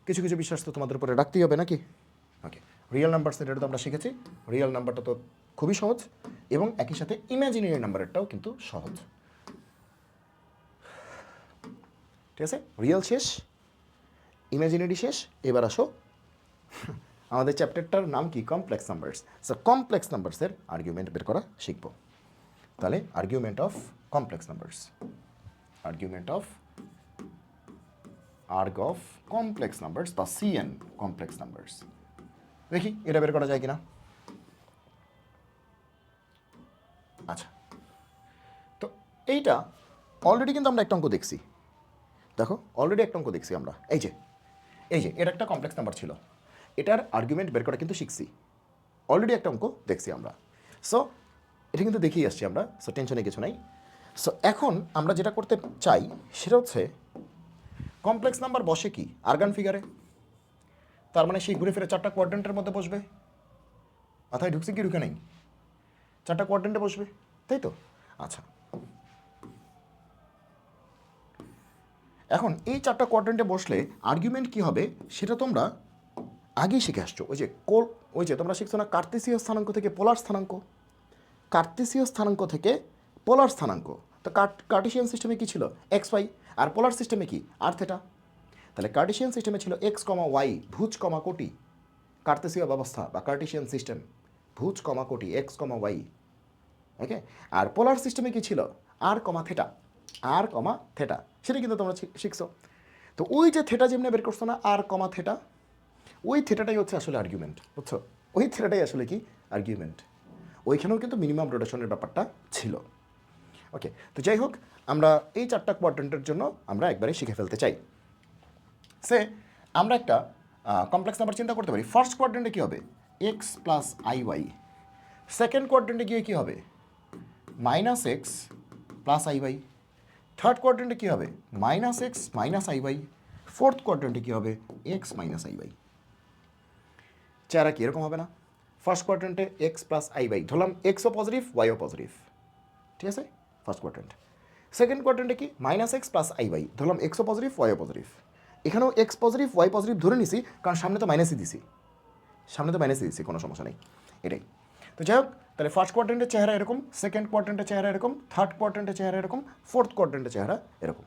কিছু কিছু বিশ্বাস তো তোমাদের উপরে রাখতেই হবে নাকি? ওকে, রিয়েল নাম্বারস এটা তো আমরা শিখেছি, রিয়েল নাম্বারটা তো খুবই সহজ, এবং একই সাথে ইমাজিনারি নাম্বারেরটাও কিন্তু সহজ, ঠিক আছে। রিয়েল শেষ, ইমাজিনারি শেষ, এবার আসো আমাদের চ্যাপ্টারটার নাম কি, কমপ্লেক্স নাম্বারস। সো কমপ্লেক্স নাম্বারসের আর্গুমেন্ট বের করা শিখব। তাহলে argument of complex numbers, argument of complex numbers বা সিএন কমপ্লেক্স নাম্বারস, দেখি এটা বের করা যায় কিনা। আচ্ছা, তো এইটা অলরেডি কিন্তু আমরা একটা অঙ্ক দেখছি, দেখো অলরেডি একটা অঙ্ক দেখছি আমরা, এই যে এটা একটা কমপ্লেক্স নাম্বার ছিল, এটার আর্গুমেন্ট বের করা কিন্তু শিখছি, অলরেডি একটা অঙ্ক দেখছি আমরা। সো এটা কিন্তু দেখেই আসছি আমরা, সো টেনশনে কিছু নাই। সো এখন আমরা যেটা করতে চাই সেটা হচ্ছে কমপ্লেক্স নাম্বার বসে কি আর্গান ফিগারে, তার মানে সেই ঘুরে ফিরে 4টা কোয়াড্রেন্টের মধ্যে বসবে। মাথায় ঢুকছে কি ঢুকে নেই? 4টা কোয়াড্রেন্টে বসবে, তাই তো? আচ্ছা, এখন এই 4টা কোয়াড্রেন্টে বসলে আর্গুমেন্ট কি হবে সেটা তোমরা আগেই শিখে আসছো। ওই যে তোমরা শিখছো না কার্তেসীয় স্থানাঙ্ক থেকে পোলার স্থানাঙ্ক, কার্তেসীয় স্থানাঙ্ক থেকে পোলার স্থানাঙ্ক। তো কার্টেশিয়ান সিস্টেমে কী ছিল? এক্স ওয়াই, আর পোলার সিস্টেমে কি? আর থেটা। তাহলে কার্টেশিয়ান সিস্টেমে ছিল এক্স কমা ওয়াই ভুজ কমা কোটি, কার্তেসীয় ব্যবস্থা বা কার্টেশিয়ান সিস্টেম ভুজ কমা কোটি এক্স কমা ওয়াই, ওকে। আর পোলার সিস্টেমে কি ছিল? আর কমা থেটা, আর কমা থেটা, সেটা কিন্তু তোমরা শিখছো। তো ওই যে থেটা যেমনি বের করছো না, আর কমা থেটা, ওই থেটাটাই হচ্ছে আসলে আর্গুমেন্ট, বুঝছো? ওই থেটাটাই আসলে কি আর্গুমেন্ট। ওইখানেও কিন্তু মিনিমাম রোটেশনের ব্যাপারটা ছিল, ওকে। তো যাই হোক, আমরা এই 4টা কোয়াড্রেন্টের জন্য আমরা একবারে শিখে ফেলতে চাই। সে আমরা একটা কমপ্লেক্স নাম্বার চিন্তা করতে পারি। ফার্স্ট কোয়াড্রেন্টে কী হবে? X plus i y. Second কোয়াড্রেন্টে গিয়ে কী হবে? Minus x plus i y. Third কোয়াড্রেন্টে কী হবে? Minus x minus i y. Fourth কোয়াড্রেন্টে কী হবে? X minus i y. চেহারা কি এরকম হবে না? ফার্স্ট কোয়াড্রেন্টে এক্স প্লাস আই ওয়াই, ধরলাম এক্সও পজিটিভ ওয়াইও পজিটিভ, ঠিক আছে? First quadrant. সেকেন্ড কোয়াড্রেন্টে কি? Minus x plus i y, ধরলাম এক্সও পজিটিভ ওয়াইও পজিটিভ। এখানেও এক্স পজিটিভ ওয়াই পজিটিভ ধরে নিছি, কারণ সামনে তো মাইনাসই দিছি, কোনো সমস্যা নেই, এটাই। তো যাই হোক, তাহলে ফার্স্ট কোয়াড্রেন্টের চেহারা এরকম, সেকেন্ড কোয়াড্রেন্টের চেহারা এরকম, থার্ড কোয়াড্রেন্টের চেহারা এরকম, ফোর্থ কোয়াড্রেন্টের চেহারা এরকম।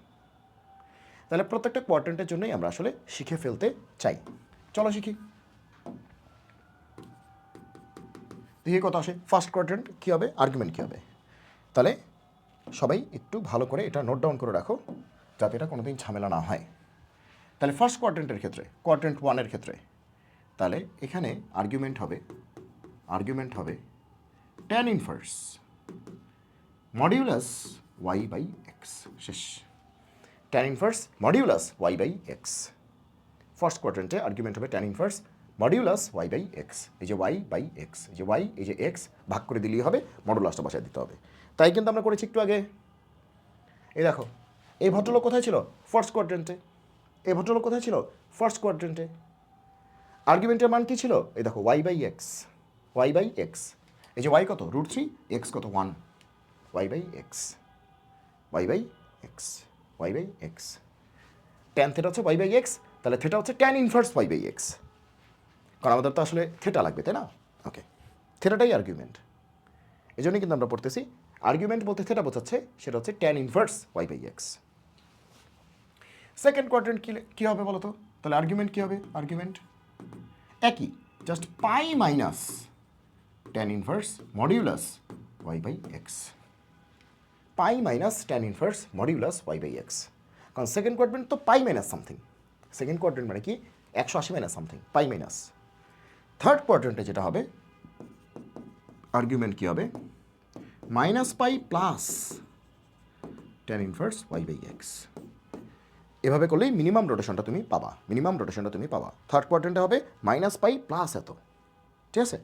তাহলে প্রত্যেকটা কোয়াড্রেন্টের জন্যই আমরা আসলে শিখে ফেলতে চাই। চলো শিখি, দেখি কত আসে। ফার্স্ট কোয়াড্রেন্ট কী হবে, আর্গুমেন্ট কী হবে। তাহলে সবাই একটু ভালো করে এটা নোট ডাউন করে রাখো, যাতে এটা কোনোদিন ঝামেলা না হয়। তাহলে ফার্স্ট কোয়াড্রেন্টের ক্ষেত্রে, কোয়াড্রেন্ট 1-এর ক্ষেত্রে, তাহলে এখানে আর্গুমেন্ট হবে tan inverse modulus y by x. শেষ। tan inverse modulus y by x. First কোয়াড্রেন্টে আর্গুমেন্ট হবে tan inverse modulus y by x. এই যে ওয়াই বাই এক্স, এই যে ওয়াই, এই যে এক্স, ভাগ করে দিলেই হবে, মডুলাসটা বসায় দিতে হবে। তাই কিন্তু আমরা করেছি একটু আগে। এই দেখো, এই ভদ্রলোক কোথায় ছিল? ফার্স্ট কোয়াড্রেন্টে। এই ভদ্রলোক কোথায় ছিল? ফার্স্ট কোয়াড্রেন্টে। আর্গুমেন্টের মান কী ছিল? এই দেখো y by x, y by x. এই যে ওয়াই কত? √3, এক্স কত? 1, y by x, y by x, y by x. Tan theta হচ্ছে ওয়াই বাই এক্স, তাহলে থেটা হচ্ছে tan inverse y by x, কারণ আমাদের তো আসলে থেটা লাগবে, তাই না? ওকে, থেটাটাই আর্গুমেন্ট। এই জন্যই কিন্তু আমরা পড়তেছি আর্গুমেন্ট বলতে থেটা বোঝাচ্ছে, সেটা হচ্ছে tan inverse y by x. Second quadrant কী হবে বলো তো? তাহলে আর্গুমেন্ট কী হবে? আর্গুমেন্ট একই, just pi minus tan inverse modulus y by x. Pi minus tan inverse modulus y by x, কারণ সেকেন্ড কোয়াড্রেন্ট তো pi minus something. Second quadrant মানে কি? 180 minus something, pi minus. Third কোয়াড্রেন্টে যেটা হবে আর্গুমেন্ট কী হবে? Minus pi plus tan inverse y by x. এভাবে করলেই মিনিমাম রোটেশনটা তুমি পাবা, মিনিমাম রোটেশনটা তুমি পাবা। থার্ড কোয়াড্রেন্টে হবে মাইনাস পাই প্লাস এত, ঠিক আছে?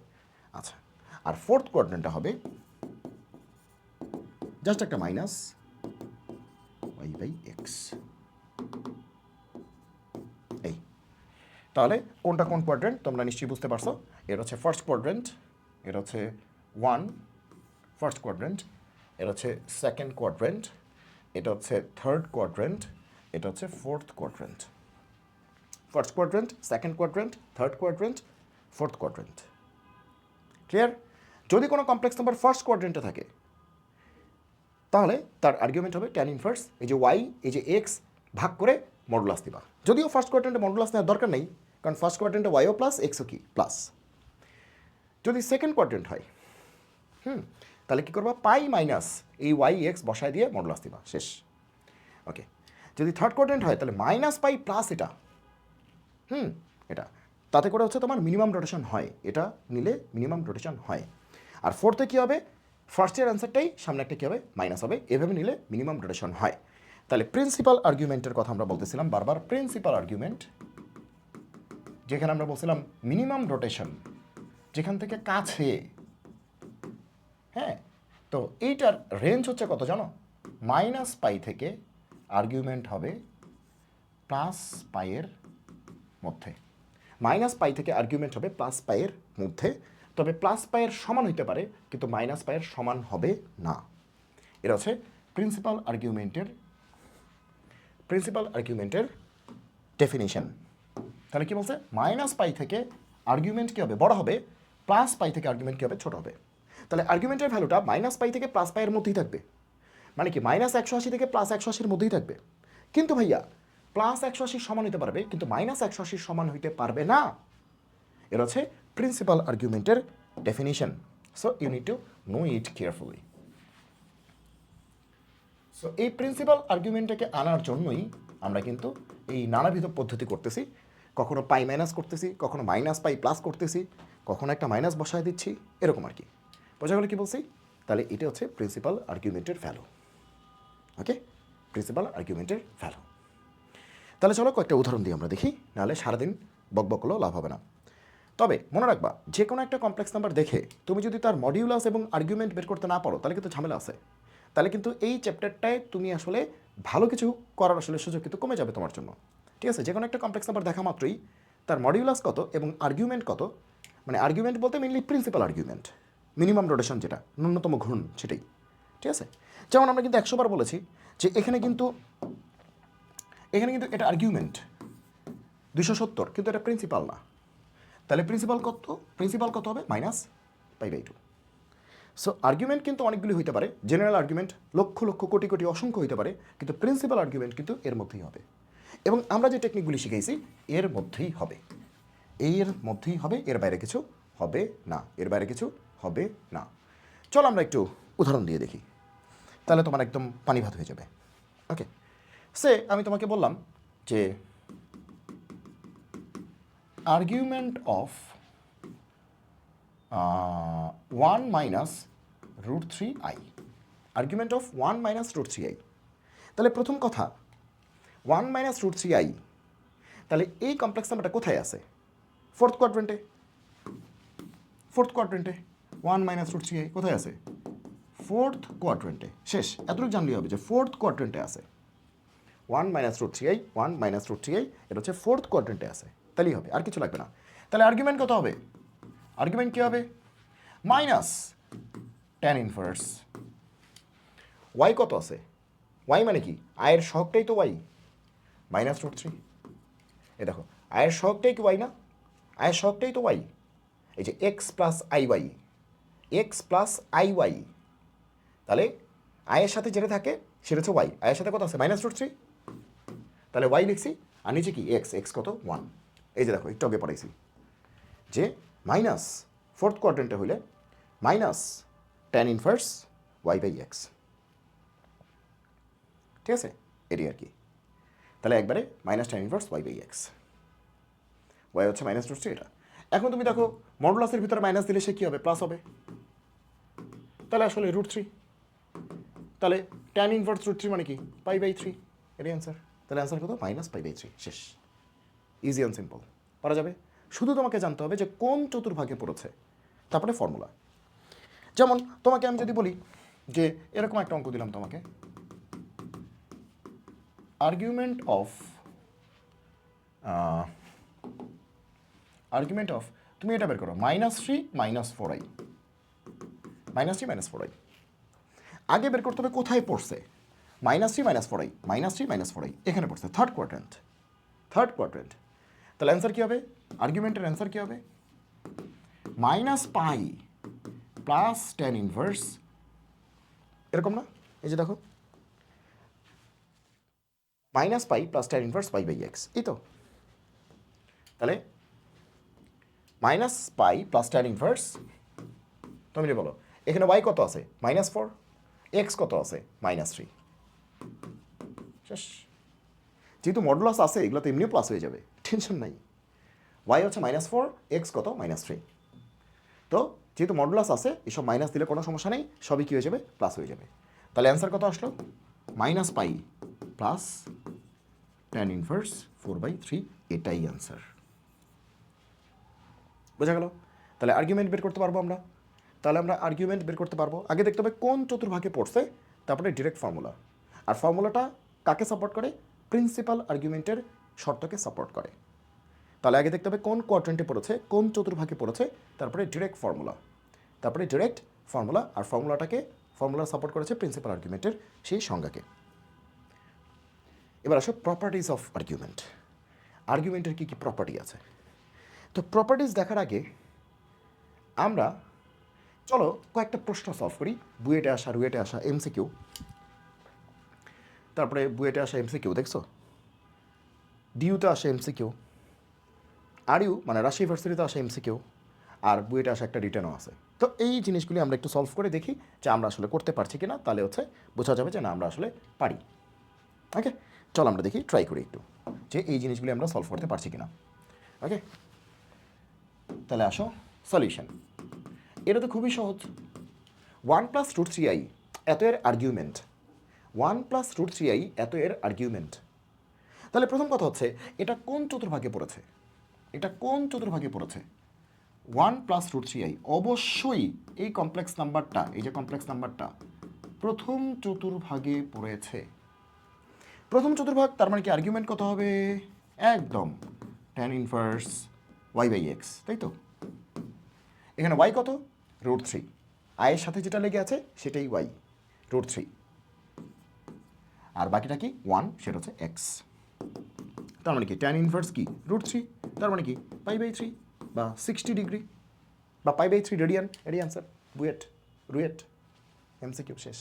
আচ্ছা, আর ফোর্থ কোয়াড্রেন্টটা হবে জাস্ট একটা মাইনাস ওয়াই বাই এক্স। এই তাহলে কোনটা কোন কোয়াড্রেন্ট তোমরা নিশ্চয়ই বুঝতে পারছো। এটা হচ্ছে ফার্স্ট কোয়াড্রেন্ট, এটা হচ্ছে 1 ফার্স্ট কোয়াড্রেন্ট, এটা হচ্ছে সেকেন্ড কোয়াড্রেন্ট, এটা হচ্ছে থার্ড কোয়াড্রেন্ট, এটা হচ্ছে fourth quadrant. First quadrant, second quadrant, third quadrant, fourth quadrant. Clear? যদি কোনো কমপ্লেক্স নাম্বার ফার্স্ট কোয়াড্রেন্টে থাকে, তাহলে তার আর্গুমেন্ট হবে ট্যান ইনভার্স এই যে ওয়াই, এই যে এক্স, ভাগ করে মডুলাস দিবা। যদিও ফার্স্ট কোয়াড্রেন্টে মডুলাস নেওয়ার দরকার নেই, কারণ ফার্স্ট কোয়াড্রেন্টে ওয়াইও প্লাস এক্সও কি প্লাস। যদি সেকেন্ড কোয়াড্রেন্ট হয়, তাহলে কী করবা? পাই মাইনাস এই ওয়াই এক্স বসায় দিয়ে মডুলাস দিবা, শেষ। ওকে, যদি থার্ড কোয়াড্রেন্ট হয় তাহলে মাইনাস পাই প্লাস এটা, এটা, তাতে করে হচ্ছে তোমার মিনিমাম রোটেশন হয়, এটা নিলে মিনিমাম রোটেশন হয়। আর ফোর্থে কী হবে? ফার্স্টের অ্যান্সারটাই সামনে একটা কী হবে? মাইনাস হবে, এভাবে নিলে মিনিমাম রোটেশন হয়। তাহলে প্রিন্সিপাল আর্গুমেন্টের কথা আমরা বলতেছিলাম বারবার, প্রিন্সিপাল আর্গুমেন্ট, যেখানে আমরা বলছিলাম মিনিমাম রোটেশন যেখান থেকে কাছে, হ্যাঁ, তো এইটার রেঞ্জ হচ্ছে কত জানো? মাইনাস পাই থেকে আর্গুমেন্ট হবে প্লাস পাইয়ের মধ্যে। মাইনাস পাই থেকে আর্গুমেন্ট হবে প্লাস পাইয়ের মধ্যে, তবে প্লাস পাইয়ের সমান হইতে পারে কিন্তু মাইনাস পাইয়ের সমান হবে না। এটা হচ্ছে প্রিন্সিপাল আর্গুমেন্টের ডেফিনিশন। তাহলে কি বলছে, মাইনাস পাই থেকে আর্গুমেন্ট কী হবে, বড় হবে, প্লাস পাই থেকে আর্গুমেন্ট কী হবে, ছোট হবে। তাহলে আর্গুমেন্টের ভ্যালুটা মাইনাস পাই থেকে প্লাস পাইয়ের মধ্যেই থাকবে, মানে কি মাইনাস 180 থেকে প্লাস 180-র মধ্যেই থাকবে। কিন্তু ভাইয়া প্লাস 180 সমান হতে পারবে কিন্তু মাইনাস 180 সমান হইতে পারবে না। এটা হচ্ছে প্রিন্সিপাল আর্গুমেন্টের definition. So you need to know it carefully. So এই প্রিন্সিপাল আর্গুমেন্টটাকে আনার জন্যই আমরা কিন্তু এই নানাবিধ পদ্ধতি করতেছি। কখনো পাই মাইনাস করতেছি, কখনো মাইনাস পাই প্লাস করতেছি, কখনো একটা মাইনাস বসায় দিচ্ছি, এরকম আর কি। বোঝা গেল কি বলছি? তাহলে এটা হচ্ছে প্রিন্সিপাল আর্গুমেন্টের ভ্যালু। ওকে, প্রিন্সিপাল আর্গুমেন্টের ভ্যালু। তাহলে চলো কয়েকটা উদাহরণ দিয়ে আমরা দেখি, নাহলে সারাদিন বকবক করলেও লাভ হবে না। তবে মনে রাখবা, যে কোনো একটা কমপ্লেক্স নাম্বার দেখে তুমি যদি তার মডিউলাস এবং আর্গুমেন্ট বের করতে না পারো তাহলে কিন্তু ঝামেলা আছে। তাহলে কিন্তু এই চ্যাপ্টারটায় তুমি আসলে ভালো কিছু করার আসলে সুযোগ কিন্তু কমে যাবে তোমার জন্য। ঠিক আছে, যে কোনো একটা কমপ্লেক্স নাম্বার দেখা মাত্রই তার মডিউলাস কত এবং আর্গুমেন্ট কত, মানে আর্গুমেন্ট বলতে mainly principal argument, minimum rotation যেটা, ন্যূনতম ঘূর্ণন সেটাই। ঠিক আছে, যেমন আমরা কিন্তু 100 বার বলেছি যে এখানে কিন্তু এটা আর্গুমেন্ট 270, কিন্তু এটা প্রিন্সিপাল না। তাহলে প্রিন্সিপাল কত হবে, মাইনাস পাই/2। সো আর্গুমেন্ট কিন্তু অনেকগুলি হইতে পারে, জেনারেল আর্গুমেন্ট লক্ষ লক্ষ কোটি কোটি অসংখ্য হইতে পারে, কিন্তু প্রিন্সিপাল আর্গুমেন্ট কিন্তু এর মধ্যেই হবে। এবং আমরা যে টেকনিকগুলি শিখেছি এর মধ্যেই হবে, এর বাইরে কিছু হবে না, চলো আমরা একটু উদাহরণ দিয়ে দেখি, তাহলে তোমার একদম পানি ভাত হয়ে যাবে। ওকে, আমি তোমাকে বললাম যে argument of 1 minus √3i, argument of 1 minus √3i। তাহলে প্রথম কথা 1 মাইনাস √3i, তাহলে এই কমপ্লেক্স নাম্বারটা কোথায় আছে, ফোর্থ কোয়াড্রেন্টে। 1 মাইনাস √3i কোথায় আছে, ফোর্থ কোয়াড্রেন্টে। শেষ, এতটুকু জানলেই হবে যে ফোর্থ কোয়াড্রেন্টে আছে। 1 মাইনাস √3i এটা হচ্ছে ফোর্থ কোয়াড্রেন্টে আছে, তাহলেই হবে, আর কিছু লাগবে না। তাহলে আর্গুমেন্ট কত হবে, আর্গুমেন্ট কী হবে, মাইনাস tan ইনভার্স ওয়াই কত আছে, ওয়াই মানে কি, আয়ের সহগটাই তো ওয়াই, মাইনাস √3। এ দেখো আয়ের সহগটাই কি ওয়াই না, আয়ের সহগটাই তো ওয়াই, এই যে এক্স প্লাস আই ওয়াই। তাহলে আয়ের সাথে যেটা থাকে সেটা হচ্ছে ওয়াই, আয়ের সাথে কত আছে, মাইনাস √3। তাহলে ওয়াই লিখছি, আর নিচে কি এক্স কত 1। এই যে দেখো একটু আগে পড়াইছি যে মাইনাস ফোর্থ কোয়াড্রেন্টে হইলে মাইনাস tan ইনভার্স y/x। ঠিক আছে, এটি আর কি। তাহলে একবারে minus tan inverse y/x, y হচ্ছে মাইনাস √3 এটা। এখন তুমি দেখো মডুলাসের ভিতরে মাইনাস দিলে সে কী হবে, প্লাস হবে। তাহলে আসলে √3, তাহলে tan ইনভার্স √3 মানে কি, π/3, এটাই অ্যান্সার। তাহলে অ্যান্সার কত, মাইনাস π/3। শেষ, ইজি অ্যান্ড সিম্পল, পারা যাবে। শুধু তোমাকে জানতে হবে যে কোন চতুর্ভাগে পড়েছে, তারপরে ফর্মুলা। যেমন তোমাকে আমি যদি বলি যে এরকম একটা অঙ্ক দিলাম তোমাকে, আর্গুমেন্ট অফ তুমি এটা বের করো, -3 - 4i, -3 - 4i। আগে বের করতে হবে কোথায় পড়ছে, -3 - 4i, -3 - 4i এখানে পড়ছে, থার্ড কোয়াড্রেন্ট। তাহলে অ্যান্সার কী হবে, আর্গুমেন্টের অ্যান্সার কী হবে, -π প্লাস tan ইনভার্স, এরকম না, এই যে দেখো -π প্লাস tan ইনভার্স y/x, এই তো। তাহলে -π প্লাস tan ইনভার্স, তুমি বলো এখানে y কত আছে, -4, x কত আছে, -3। শেষ, যেহেতু মডুলাস আছে এগুলো তো এমনিও প্লাস হয়ে যাবে, টেনশন নাই। y হচ্ছে -4, x কত, -3। তো যেহেতু মডুলাস আছে এসব মাইনাস দিলে কোনো সমস্যা নেই, সবই কী হয়ে যাবে, প্লাস হয়ে যাবে। তাহলে অ্যান্সার কত আসলো, -π প্লাস tan ইনভার্স 4/3, এটাই অ্যান্সার। বোঝা গেল? তাহলে আর্গুমেন্ট বের করতে পারবো আমরা, আগে দেখতে হবে কোন চতুর্ভাগে পড়ছে, তারপরে ডিরেক্ট ফর্মুলা। আর ফর্মুলাটা কাকে সাপোর্ট করে, প্রিন্সিপাল আর্গুমেন্টের শর্তকে সাপোর্ট করে। তাহলে আগে দেখতে হবে কোন কোয়াড্রেন্টে পড়েছে, কোন চতুর্ভাগে পড়েছে, তারপরে ডিরেক্ট ফর্মুলা, আর ফর্মুলা সাপোর্ট করেছে প্রিন্সিপাল আর্গুমেন্টের সেই সংজ্ঞাকে। এবার আসো প্রপার্টিজ অফ আর্গুমেন্টের কী কী প্রপার্টি আছে। তো প্রপার্টিজ দেখার আগে আমরা চলো কয়েকটা প্রশ্ন সলভ করি। রুয়েটে আসা এমসিকিউ, তারপরে বুয়েটে আসা এমসিকিউ দেখছো, ডিইউতে আসা এমসিকিউ, আরইউ মানে রাজশাহী ইউনিভার্সিটিতে আসা এমসিকিউ, আর বুয়েটে আসা একটা রিটার্নও আছে। তো এই জিনিসগুলি আমরা একটু সলভ করে দেখি যে আমরা আসলে করতে পারছি কিনা, তাহলে বোঝা যাবে যে না আমরা আসলে পারি। ওকে, চলো আমরা দেখি, ট্রাই করি একটু যে এই জিনিসগুলি আমরা সলভ করতে পারছি কিনা। ওকে, তাহলে আসো সলিউশন। এটা তো খুবই সহজ। 1+√3i এত এর আর্গুমেন্ট, 1+√3i এত এর আর্গুমেন্ট। তাহলে প্রথম কথা হচ্ছে এটা কোন চতুর্ভাগে পড়েছে, 1+√3i অবশ্যই এই কমপ্লেক্স নাম্বারটা প্রথম চতুর্ভাগে পড়েছে। প্রথম চতুর্ভাগ তার মানে কি আর্গুমেন্ট কত হবে, একদম tan ইনভার্স y/x, তাই তো। এখানে y কত, √3, আয়ের সাথে যেটা লেগে আছে সেটাই y, √3, আর বাকিটা কি 1, সেটা হচ্ছে x। তার মানে কি tan ইনভার্স কি √3, তার মানে কি π/3 বা 60 ডিগ্রি বা π/3 রেডিয়ান। এটাই আনসার। রুয়েট এমসিকিউ শেষ।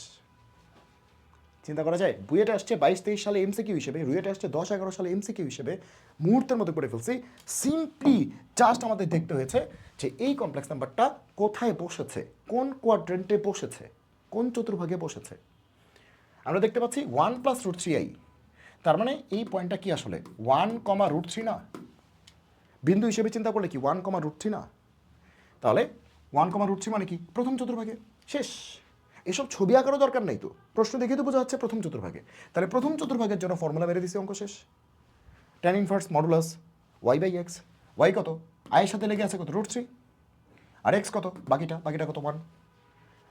চিন্তা করা যায়, বুয়েটে আসছে 22-23 সালে এমসিকিউ হিসেবে, রুয়েটে আসছে 10-11 সালে এমসিকিউ হিসেবে, মুহূর্তের মধ্যে করে ফেলছি। সিম্পলি জাস্ট আমাদের দেখতে হয়েছে যে এই কমপ্লেক্স নাম্বারটা কোথায় বসেছে, কোন কোয়াড্রেন্টে বসেছে, কোন চতুর্ভাগে বসেছে। আমরা দেখতে পাচ্ছি 1+√3i, তার মানে এই পয়েন্টটা কি আসলে 1, √3 না, বিন্দু হিসেবে চিন্তা করলে কি 1, √3 না। তাহলে 1, মানে কি প্রথম চতুর্ভাগে, শেষ। এসব ছবি আঁকারও দরকার নেই তো, প্রশ্ন দেখে তো বোঝা যাচ্ছে প্রথম চতুর্ভাগে। তাহলে প্রথম চতুর্ভাগের জন্য ফর্মুলা মেরে দিছি, অঙ্ক শেষ। tan inverse modulus y/x, y কত, আয়ের সাথে লেগে আছে কত, √3, আর x কত, বাকিটা কত, 1।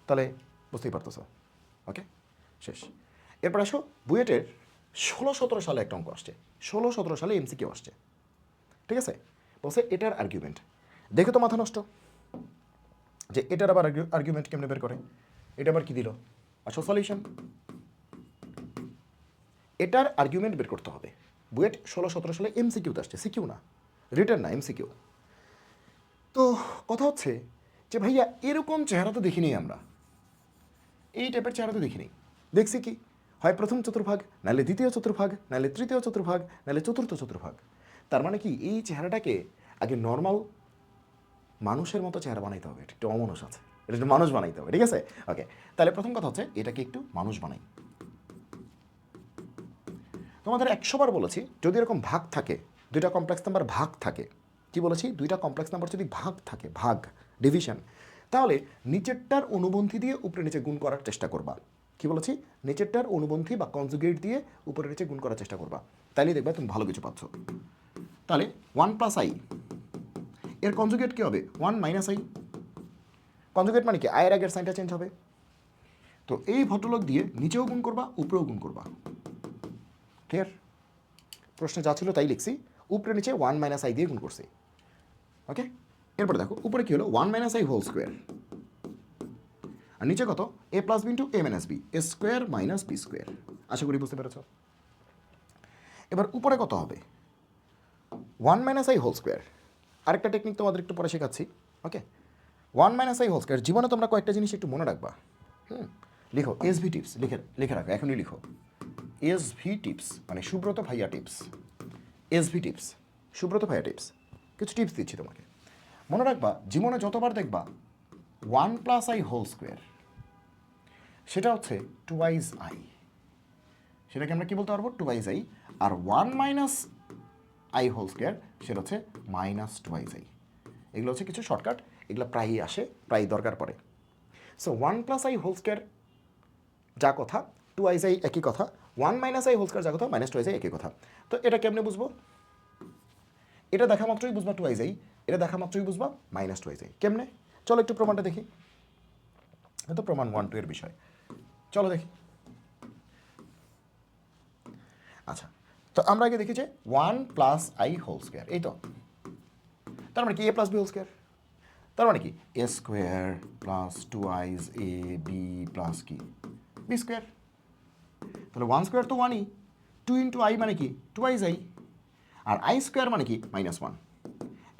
তাহলে বুঝতেই পারতেছ। ওকে, শেষ। এরপর আসো বুয়েটের 16-17 সালে একটা অঙ্ক আসছে, 16-17 সালে এমসিকিউ আসছে, ঠিক আছে। বলছে এটার আর্গুমেন্ট, দেখে তো মাথা নষ্ট যে এটার আবার আর্গুমেন্ট কেমনে বের করে, এটা আবার কি দিল। আসো সলিউশন, এটার আর্গুমেন্ট বের করতে হবে। বুয়েট 16-17 সালে এমসিকিউতে আসছে, সিকিউ না, রিটার্ন না, এমসিকিউ। তো কথা হচ্ছে যে ভাইয়া এরকম চেহারা তো দেখিনি আমরা, এই টাইপের চেহারা তো দেখিনি। দেখছি কি হয় প্রথম চতুর্ভাগ, নাহলে দ্বিতীয় চতুর্ভাগ, নাহলে তৃতীয় চতুর্ভাগ, নাহলে চতুর্থ চতুর্ভাগ। তার মানে কি এই চেহারাটাকে আগে নর্মাল মানুষের মতো চেহারা বানাইতে হবে, এটা একটু অমানুষ আছে, এটা একটু মানুষ বানাইতে হবে, ঠিক আছে। ওকে, তাহলে প্রথম কথা হচ্ছে এটাকে একটু মানুষ বানাই। তোমাদের 100 বার বলেছি যদি এরকম ভাগ থাকে, দুইটা কমপ্লেক্স নাম্বার ভাগ থাকে, কি বলেছি, দুইটা কমপ্লেক্স নাম্বার যদি ভাগ থাকে, ভাগ ডিভিশন, তাহলে নিচেরটার অনুবন্ধী দিয়ে উপরে নিচে গুণ করার চেষ্টা করবা। কি বলেছি, নিচেরটার অনুবন্ধী বা কনজুগেট দিয়ে উপরে নিচে গুণ করার চেষ্টা করবা, তাইলে দেখবে তুমি ভালো কিছু পাচ্ছ। তাহলে 1+i এর কনজুগেট কি হবে, 1 - i। কনজুগেট মানে কি আয়ের আগের সাইনটা চেঞ্জ হবে। তো এই ভদ্রলোক দিয়ে নিচেও গুণ করবা, উপরেও গুণ করবা। ক্লিয়ার? প্রশ্নে যা ছিল তাই লিখছি, উপরে নিচে 1 - i দিয়ে গুণ করছি। ওকে, এরপরে দেখো উপরে কি হলো, 1 - i হোল স্কোয়ার, আর নিচে কত, a + b * a - b, a square minus b square. আশা করি বুঝতে পেরেছ। এবার উপরে কত হবে, 1 - i হোল স্কোয়ার। আরেকটা টেকনিক তোমাদের একটু পরে শেখাচ্ছি। ওকে, 1 - i হোল স্কোয়ার। জীবনে তোমরা কয়েকটা জিনিস একটু মনে রাখবা। লিখো এসভি টিপস, লিখে রাখো, এখনই লিখো এসভি টিপস, মানে সুব্রত ভাইয়া টিপস। এসভি টিপস, সুব্রত ভাইয়া টিপস। কিছু টিপস দিচ্ছি তোমাকে, মনে রাখবা। জীবনে যতবার দেখবা 1+i হোল স্কোয়ার, সেটা হচ্ছে 2i। সেটাকে আমরা কি বলতে পারবো, 2i। R 1 - i whole square সেটা হচ্ছে -2i। এগুলো হচ্ছে কিছু শর্টকাট, এগুলো প্রায়ই আসে, প্রায় দরকার পড়ে। সো 1+i হোল স্কোয়ার যা কথা, 2i একই কথা, 1 - i হোল স্কোয়ার যা কথা, -2i একই কথা। তো এটা কেমনে বুঝবো, এটা দেখা মাত্রই বুঝবা 2i, এটা দেখা মাত্রই বুঝবা -2i। কেমনে, চলো একটু প্রমাণটা দেখি। তো প্রমাণ 1-2 এর বিষয়, চলো দেখি। আচ্ছা, তো আমরা আগে দেখি যে 1 প্লাস আই হোল স্কোয়ার, এই তো, তার মানে কি এ প্লাস বি হোল স্কোয়ার, তার মানে কি এ square plus 2 A B plus কি বি স্কোয়ার। তাহলে 1 স্কোয়ার তো 1ই, 2 ইন্টু আই মানে কি 2 আই, আর আই স্কোয়ার মানে কি -1।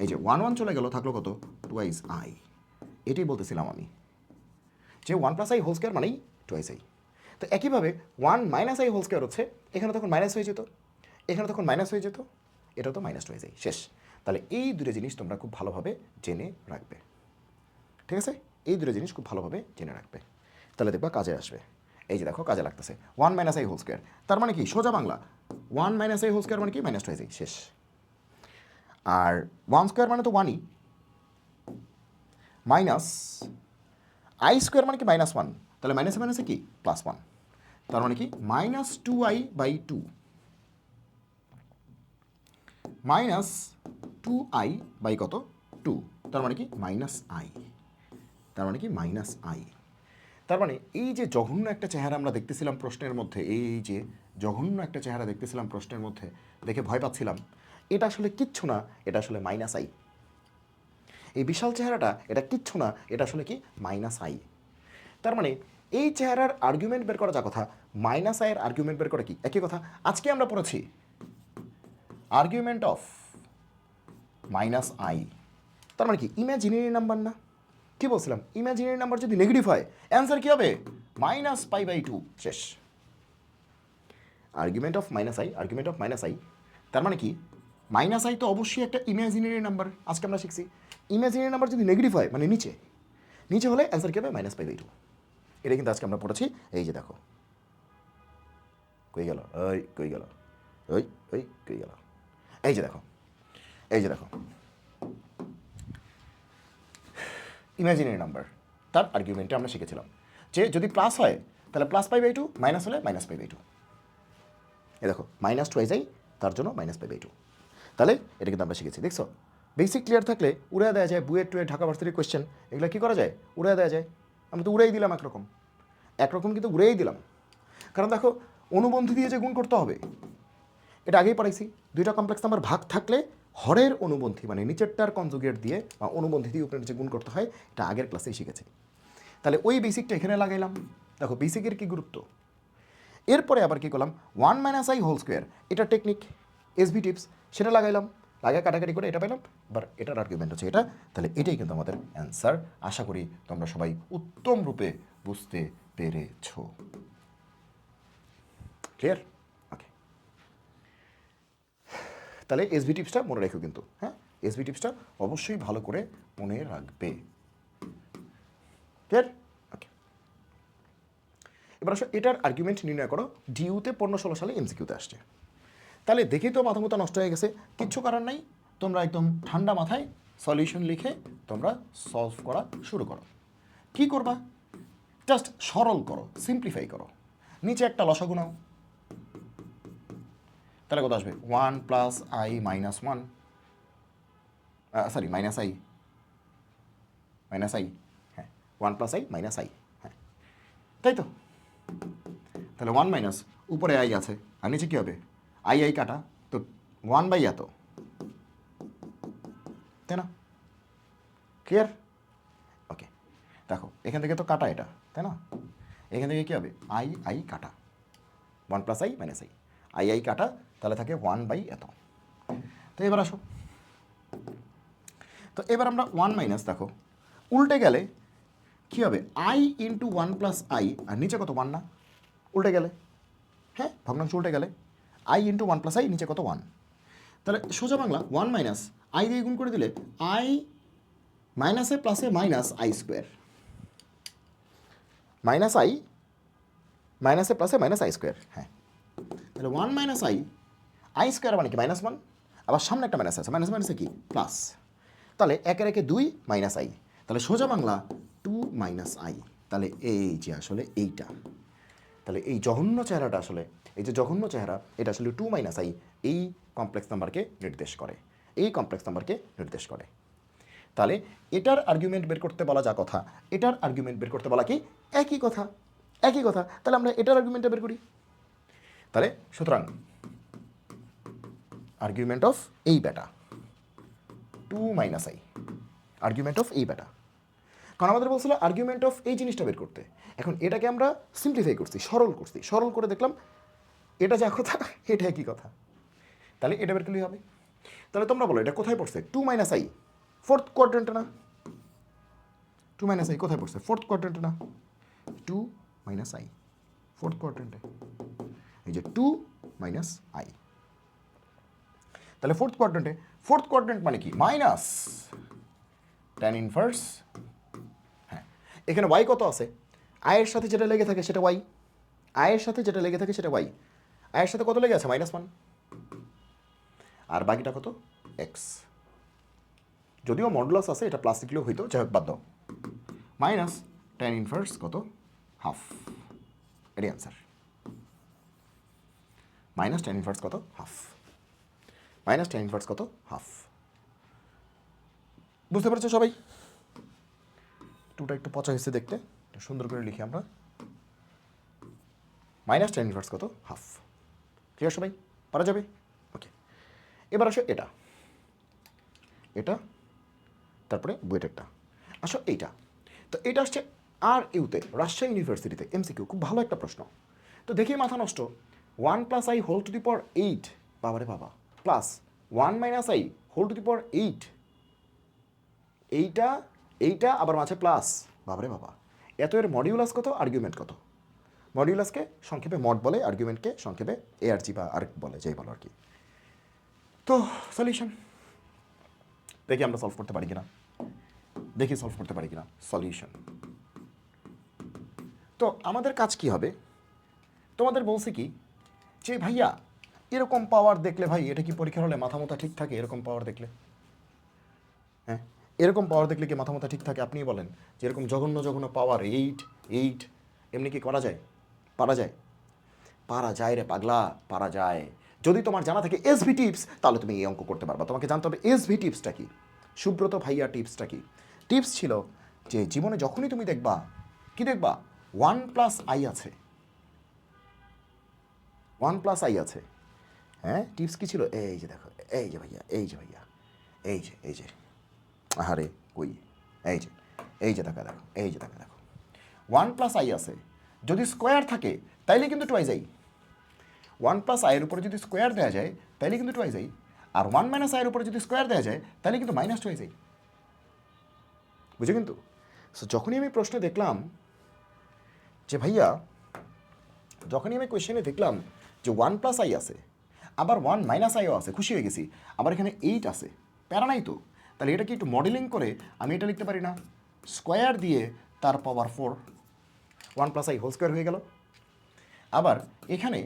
এই যে 1 1 চলে গেল, থাকলো কত 2 আই। এটাই বলতেছিলাম আমি যে 1 প্লাস আই হোল স্কোয়ার মানেই 2 আই। তো একইভাবে 1 মাইনাস আই হোল স্কোয়ার হচ্ছে, এখানে তখন মাইনাস হয়ে যেত, এখানে তখন মাইনাস হয়ে যেত, এটা তো -2 আই শেষ। তাহলে এই দুটো জিনিস তোমরা খুব ভালোভাবে জেনে রাখবে, ঠিক আছে? এই দুটো জিনিস খুব ভালোভাবে জেনে রাখবে, তাহলে দেখবা কাজে আসবে। এই যে দেখো কাজে লাগতেছে 1 মাইনাস আই হোল স্কোয়ার, তার মানে কি সোজা Bangla 1 minus i whole square মানে কি -2 আই শেষ। আর 1 স্কোয়ার মানে তো 1ই, মাইনাস আই স্কোয়ার মানে কি -1, তাহলে মাইনাসে মাইনাসে কি +1, তার মানে কি -2i/2 -2i বাই কত 2, তার মানে কি -i, তার মানে কি -i। তার মানে এই যে জঘন্য একটা চেহারা আমরা দেখতেছিলাম প্রশ্নের মধ্যে, এই যে জঘন্য একটা চেহারা দেখতেছিলাম প্রশ্নের মধ্যে, দেখে ভয় পাচ্ছিলাম, এটা আসলে কিচ্ছু না, এটা আসলে -i। এই বিশাল চেহারাটা এটা কিচ্ছু না, এটা আসলে কি -i। তার মানে এই চেহারার আর্গুমেন্ট বের করা যা কথা, -i এর আর্গুমেন্ট বের করা কি একই কথা। আজকে আমরা পড়েছি আর্গুমেন্ট অফ -i, তার মানে কি ইমাজিনারি নাম্বার না? কি বলছিলাম, ইমাজিনারি নাম্বার যদি নেগেটিভ হয় অ্যান্সার কি হবে -π/2 শেষ। Argument of -i, argument of -i, তার মানে কি -i তো অবশ্যই একটা ইমাজিনারি নাম্বার, আজকে আমরা শিখছি। ইমাজিনারি নাম্বার যদি নেগেটিভ হয় মানে নিচে, নিচে হলে অ্যান্সার কি হবে -π/2। এটা কিন্তু আজকে আমরা পড়েছি। এই যে দেখো কই গেল, ওই কই গেল, ওই ওই কই গেল, এই যে দেখো, এই যে দেখো ইমাজিনারি নাম্বার, তার আর্গুমেন্টে আমরা শিখেছিলাম যে যদি প্লাস হয় তাহলে +π/2, মাইনাস হলে -π/2। এ দেখো -2 যাই, তার জন্য -π/2। তাহলে এটা কিন্তু আমরা শিখেছি, দেখছো? বেসিক ক্লিয়ার থাকলে উড়ে দেওয়া যায়, বুয়েট টুয়েট ঢাকা ভার্সিটির কোয়েশ্চেন, এগুলো কী করা যায়, উড়ে দেওয়া যায়। আমরা তো উড়েই দিলাম একরকম, একরকম কিন্তু উড়েই দিলাম। কারণ দেখো অনুবন্ধী দিয়ে যে গুণ করতে হবে এটা আগেই পড়াইছি, দুইটা কমপ্লেক্স নাম্বার ভাগ থাকলে হরের অনুবন্ধী মানে নিচেরটার কনজুগেট দিয়ে বা অনুবন্ধী দিয়ে উপরে নিচে গুণ করতে হয়, এটা আগের ক্লাসেই শিখেছি। তাহলে ওই বেসিকটা এখানে লাগাইলাম, দেখো বেসিকের কী গুরুত্ব। এরপরে আবার কী করলাম 1 - i হোল স্কোয়ার, এটা টেকনিক এসবি টিপস, সেটা লাগাইলাম, লাগিয়ে কাটাকাটি করে এটা পেলাম, এবার এটার আর্গুমেন্ট হচ্ছে এটা। তাহলে এটাই কিন্তু আমাদের অ্যান্সার। আশা করি তোমরা সবাই উত্তম রূপে বুঝতে পেরেছ। ক্লিয়ার? ওকে, তাহলে এসবি টিপসটা মনে রেখো কিন্তু, হ্যাঁ এসবি টিপসটা অবশ্যই ভালো করে মনে রাখবে। ক্লিয়ার? ওকে, এবার আসো এটার আর্গুমেন্ট নির্ণয় করো। ডিইউতে 15-16 সালে এমসিকিউতে আসছে। তাহলে দেখেই তো মাথা মতো নষ্ট হয়ে গেছে, কিচ্ছু করার নাই, তোমরা একদম ঠান্ডা মাথায় সলিউশন লিখে তোমরা সলভ করা শুরু করো। কি করবা, জাস্ট সরল করো, সিম্পলিফাই করো। নিচে একটা লসাগু নাও, তাহলে কত আসবে 1 + i - 1, সরি -i, হ্যাঁ 1 + i - i, হ্যাঁ তাই তো। তাহলে 1 মাইনাস, উপরে আই আছে আর নিচে কী হবে আই কাটা, তো 1/এত, তাই না? ক্লিয়ার? ওকে, দেখো এখান থেকে তো কাটা এটা, তাই না? এখান থেকে কী হবে আই কাটা, 1 + i - i, আই কাটা, তাহলে থাকে 1/এত। তো এবার আসো, তো এবার আমরা 1 মাইনাস, দেখো উল্টে গেলে কী হবে i × 1 + i, আর নিচে কত 1 না, উল্টে গেলে, হ্যাঁ ভগ্নাংশ উল্টে গেলে i × 1 + i, নিচে কত 1। তাহলে সোজা বাংলা 1 মাইনাস আই দিয়ে গুণ করে দিলে i মাইনাসে প্লাসে -i স্কোয়ার, -i মাইনাসে প্লাসে -i স্কোয়ার, হ্যাঁ। তাহলে 1 - i স্কোয়ার মানে কি -1, আবার সামনে একটা মাইনাস আছে, মাইনাস মাইনাসে কি প্লাস, তাহলে একের একে 2 - i, তাহলে সোজা বাংলা 2 - i। তাহলে এই যে আসলে এইটা, তাহলে এই জঘন্য চেহারাটা আসলে, এই যে জঘন্য চেহারা, এটা আসলে 2 - i এই কমপ্লেক্স নাম্বারকে নির্দেশ করে, এই কমপ্লেক্স নাম্বারকে নির্দেশ করে। তাহলে এটার আর্গুমেন্ট বের করতে বলা যা কথা, এটার আর্গুমেন্ট বের করতে বলা কি একই কথা, একই কথা। তাহলে আমরা এটার আর্গুমেন্টটা বের করি। তাহলে সুতরাং আর্গুমেন্ট অফ এই বেটা 2 মাইনাস আই, আর্গুমেন্ট অফ এই বেটা। কারণ আমাদের বলছিল আর্গুমেন্ট অফ এই জিনিসটা বের করতে। এখন এটাকে আমরা সিম্পলিফাই করছি, সরল করছি, সরল করে দেখলাম এটা যা কথা এটা একই কথা, তাহলে এটা বের করলেই হবে। তাহলে তোমরা বলো এটা কোথায় পড়ছে? 2 মাইনাস আই ফোর্থ কোয়াড্রেন্টে না? 2 মাইনাস আই কোথায় পড়ছে? ফোর্থ কোয়াড্রেন্টে না? 2 মাইনাস আই ফোর্থ কোয়াড্রেন্টে, এই যে 2 মাইনাস আই, তাহলে ফোর্থ কোয়াড্রেন্টে। ফোর্থ কোয়াড্রেন্ট মানে কি? মাইনাস ট্যান ইনভার্স, হ্যাঁ এখানে ওয়াই কত আছে? আয়ের সাথে যেটা লেগে থাকে সেটা ওয়াই, আয়ের সাথে যেটা লেগে থাকে সেটা ওয়াই। আয়ের সাথে কত লেগে আছে? -1, আর বাকিটা কত? এক্স। যদিও মডুলাস আছে, এটা প্লাস লিখলেও হইতো, যাই হোক বাদ দাও। মাইনাস ট্যান ইনভার্স কত? হাফ, এটাই অ্যান্সার। মাইনাস ট্যান ইনভার্স কত? হাফ। মাইনাস ট্যান ইনভার্স কত? হাফ। বুঝতে পারছো সবাই? টুটা একটু পচা হয়েছে দেখতে, সুন্দর করে লিখি আমরা। মাইনাস ট্যান ইনভার্স কত? হাফ। ক্লিয়ার সবাই? পারা যাবে? ওকে, এবার আসো এটা, এটা তারপরে বুয়েটেরটা। আসো এইটা, তো এটা আসছে আর ইউতে, রাজশাহী ইউনিভার্সিটিতে, এমসিকিউ, খুব ভালো একটা প্রশ্ন। তো দেখি মাথা নষ্ট, 1 plus i whole to the power 8, বাবারে বাবা, plus 1 minus i whole to the power 8, এইটা এইটা আবার মাঝে প্লাস, বাবারে বাবা, এত এর মডিউলাস কত, আর্গুমেন্ট কত? মডিউলাসকে সংক্ষেপে মড বলে, আর্গুমেন্টকে সংক্ষেপে এআরজি বা আর্ক বলে, যাই বলো আর কি। তো সলিউশন দেখি আমরা সলভ করতে পারি কিনা, দেখি সলভ করতে পারি কিনা সলিউশন। তো আমাদের কাজ কি হবে? তোমাদের বলছে কি যে ভাইয়া এরকম পাওয়ার দেখলে, ভাই এটা কি পরীক্ষার হলে মাথা মোথা ঠিক থাকে? এরকম পাওয়ার দেখলে, হ্যাঁ এরকম পাওয়ার দেখলে কি মাথা মোথা ঠিক থাকে? আপনিই বলেন যে এরকম জঘন্য জঘন্য পাওয়ার 8 এমনি কি করা যায়? পারা যায়? পারা যায় রে পাগলা, পারা যায়। যদি তোমার জানা থাকে এসভি টিপস, তাহলে তুমি এই অঙ্ক করতে পারবা। তোমাকে জানতে হবে এসভি টিপসটা কি, সুব্রত ভাইয়া টিপসটা কি। টিপস ছিল যে জীবনে যখনই তুমি দেখবা, কি দেখবা? 1 প্লাস আই আছে, 1 প্লাস আই আছে। হ্যাঁ টিপস কি ছিল? এই যে দেখো, এই যে ভাইয়া, এই যে ভাইয়া, এই যে আহারে কই, এই যে, এই যে টাকা দেখো, এই যে টাকা দেখো, 1 প্লাস আই আছে, যদি স্কোয়ার থাকে তাইলে কিন্তু টুয়াইজ আই। 1 প্লাস আইয়ের উপরে যদি স্কোয়ার দেওয়া যায় তাইলে কিন্তু টুয়াইজ আই, আর 1 মাইনাস আইয়ের উপরে যদি স্কোয়ার দেওয়া যায় তাহলে কিন্তু মাইনাস টুয়াইজ আই। বুঝে? কিন্তু সো যখনই আমি প্রশ্নে দেখলাম যে ভাইয়া, যখনই আমি কোয়েশ্চেনে দেখলাম যে 1 প্লাস আই আছে, আবার 1 মাইনাস আইও আছে, খুশি হয়ে গেছি, আবার এখানে 8 আছে, প্যারা নাই তো। তাহলে এটা কি একটু মডেলিং করে আমি এটা লিখতে পারি না? স্কোয়ার দিয়ে তার পাওয়ার 4, 1 প্লাস আই হোল স্কোয়ার হয়ে গেল। আবার এখানে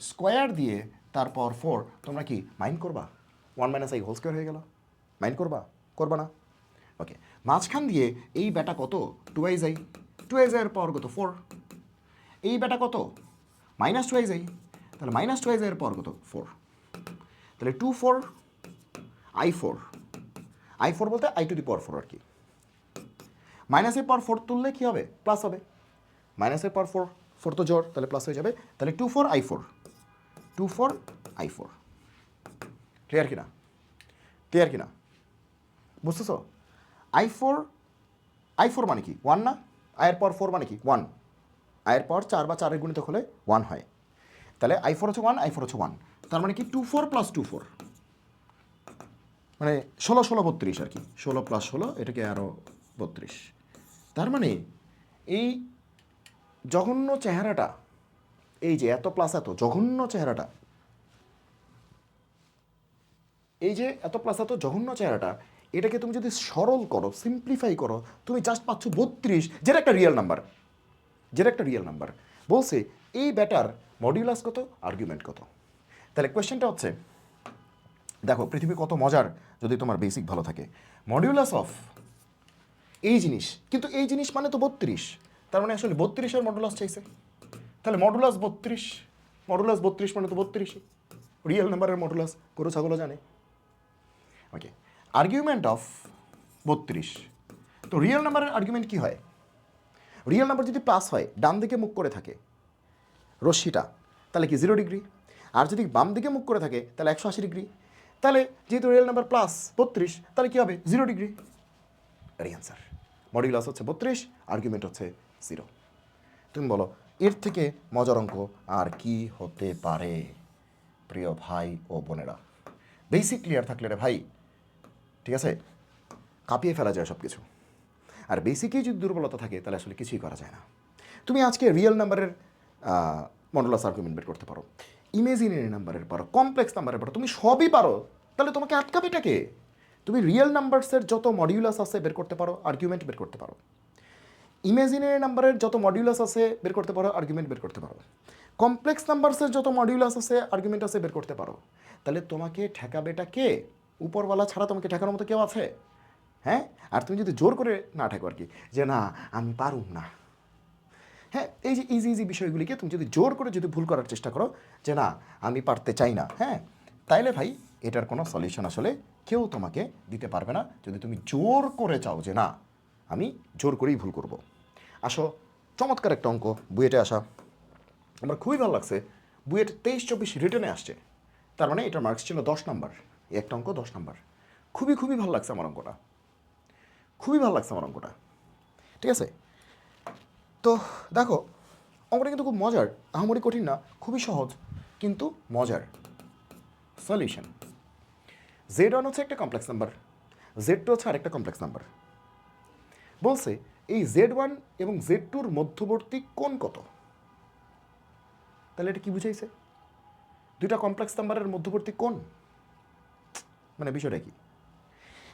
স্কোয়ার দিয়ে তার পাওয়ার 4, তোমরা কি মাইন্ড করবা? 1 মাইনাস আই হোল স্কোয়ার হয়ে গেল, মাইন্ড করবা? করবা না? ওকে, মাঝখান দিয়ে এই বেটা কত? 2 আই, 2 আইয়ের পাওয়ার কত? 4। এই বেটা কত? মাইনাস 2 আই, তাহলে মাইনাস 2 আইয়ের পাওয়ার কত? 4। তাহলে 2 4 i4, i4 বলতে আই টু দি পাওয়ার 4 আর কি। মাইনাসের পাওয়ার 4 তুললে কী হবে? প্লাস হবে। মাইনাসের পাওয়ার 4, 4 তো জোর, তাহলে প্লাস হয়ে যাবে। তাহলে 2 4 i4, 2 4 i4। ক্লিয়ার কিনা? ক্লিয়ার কিনা? বুঝতেছো? i4 মানে কি? 1 না? আয়ের পাওয়ার 4 মানে কি? 1। আয়ের পাওয়ার 4 বা 4-এর গুণিতক হলে 1 হয়। তাহলে i4 হচ্ছে 1, i4 হচ্ছে 1, তার মানে কি 2 4 প্লাস 2 4, মানে 16 16 32 আর কি, 16 প্লাস 16 এটাকে আরও 32। তার মানে এই জঘন্য চেহারাটা, এই যে এত প্লাস এত জঘন্য চেহারাটা, এই যে এত প্লাস এত জঘন্য চেহারাটা, এটাকে তুমি যদি সরল করো, সিম্পলিফাই করো, তুমি জাস্ট পাচ্ছ 32, যেটা একটা রিয়েল নাম্বার, যেটা একটা রিয়েল নাম্বার। বলছে এই ব্যাটার মডিউলাস কত, আর্গুমেন্ট কত। তাহলে কোয়েশ্চেনটা হচ্ছে, দেখো পৃথিবী কত মজার যদি তোমার বেসিক ভালো থাকে। মডিউলাস অফ এই জিনিস, কিন্তু এই জিনিস মানে তো 32, তার মানে আসলে 32-এর মডুলাস চাইছে। তাহলে মডুলাস 32, মডুলাস 32 মানে তো 32, রিয়েল নাম্বারের মডুলাস গরু ছাগলও জানে। ওকে, আর্গুমেন্ট অফ 32, তো রিয়েল নাম্বারের আর্গুমেন্ট কি হয়? রিয়েল নাম্বার যদি প্লাস হয়, ডান দিকে মুখ করে থাকে রশ্মিটা, তাহলে কি 0 ডিগ্রি। আর যদি বাম দিকে মুখ করে থাকে তাহলে 180 ডিগ্রি। তাহলে যেহেতু রিয়েল নাম্বার প্লাস 32, তাহলে কী হবে 0 ডিগ্রি। এরই অ্যান্সার। মডিউলাস হচ্ছে 32, আর্গুমেন্ট হচ্ছে 0। তুমি বলো এর থেকে মজার অঙ্ক আর কি হতে পারে প্রিয় ভাই ও বোনেরা? বেসিক ক্লিয়ার থাকলে রে ভাই, ঠিক আছে, কাঁপিয়ে ফেলা যায় সব কিছু। আর বেসিকেই যদি দুর্বলতা থাকে তাহলে আসলে কিছুই করা যায় না। তুমি আজকে রিয়েল নাম্বারের মডুলাস আর্গুমেন্ট বের করতে পারো, ইমেজিনারি নাম্বারের পারো, কমপ্লেক্স নাম্বারের পারো, তুমি সবই পারো, তাহলে তোমাকে আটকাবে এটাকে? তুমি রিয়েল নাম্বারসের যত মডিউলাস আছে বের করতে পারো, আর্গুমেন্ট বের করতে পারো। ইমেজিনারি নাম্বারের যত মডিউলাস আছে বের করতে পারো, আর্গুমেন্ট বের করতে পারো। কমপ্লেক্স নাম্বারসের যত মডিউলাস আছে, আর্গুমেন্ট আছে, বের করতে পারো। তাহলে তোমাকে ঠেকাবেটা কে? উপরওয়ালা ছাড়া তোমাকে ঠেকানোর মতো কেউ আছে? হ্যাঁ, আর তুমি যদি জোর করে না ঠেকো আর কি, যে না আমি পারুম না, হ্যাঁ, এই যে ইজি ইজি বিষয়গুলিকে তুমি যদি জোর করে যদি ভুল করার চেষ্টা করো যে না আমি পারতে চাই না, হ্যাঁ, তাইলে ভাই এটার কোনো সলিউশন আসলে কেউ তোমাকে দিতে পারবে না, যদি তুমি জোর করে চাও যে না আমি জোর করেই ভুল করব। আসো, চমৎকার একটা অঙ্ক বুয়েটে আসা, আমার খুবই ভালো লাগছে। বুয়েট 23-24 রিটেনে আসছে, তার মানে এটার মার্কস ছিল 10 নাম্বার, একটা অঙ্ক 10 নাম্বার। খুবই খুবই ভালো লাগছে আমার অঙ্কটা, খুবই ভালো লাগছে আমার অঙ্কটা, ঠিক আছে। তো দেখো অঙ্কটা কিন্তু খুব মজার, আহামরি কঠিন না, খুবই সহজ কিন্তু মজার। সলিউশন, Z1 হচ্ছে একটা কমপ্লেক্স নাম্বার, Z2 হচ্ছে আরেকটা কমপ্লেক্স নাম্বার। বলছে এই Z1 এবং Z2-র মধ্যবর্তী কোণ কত? তাহলে এটা কি বুঝাইছে? দুইটা কমপ্লেক্স নাম্বারের মধ্যবর্তী কোণ, মানে বিষয়টা কি?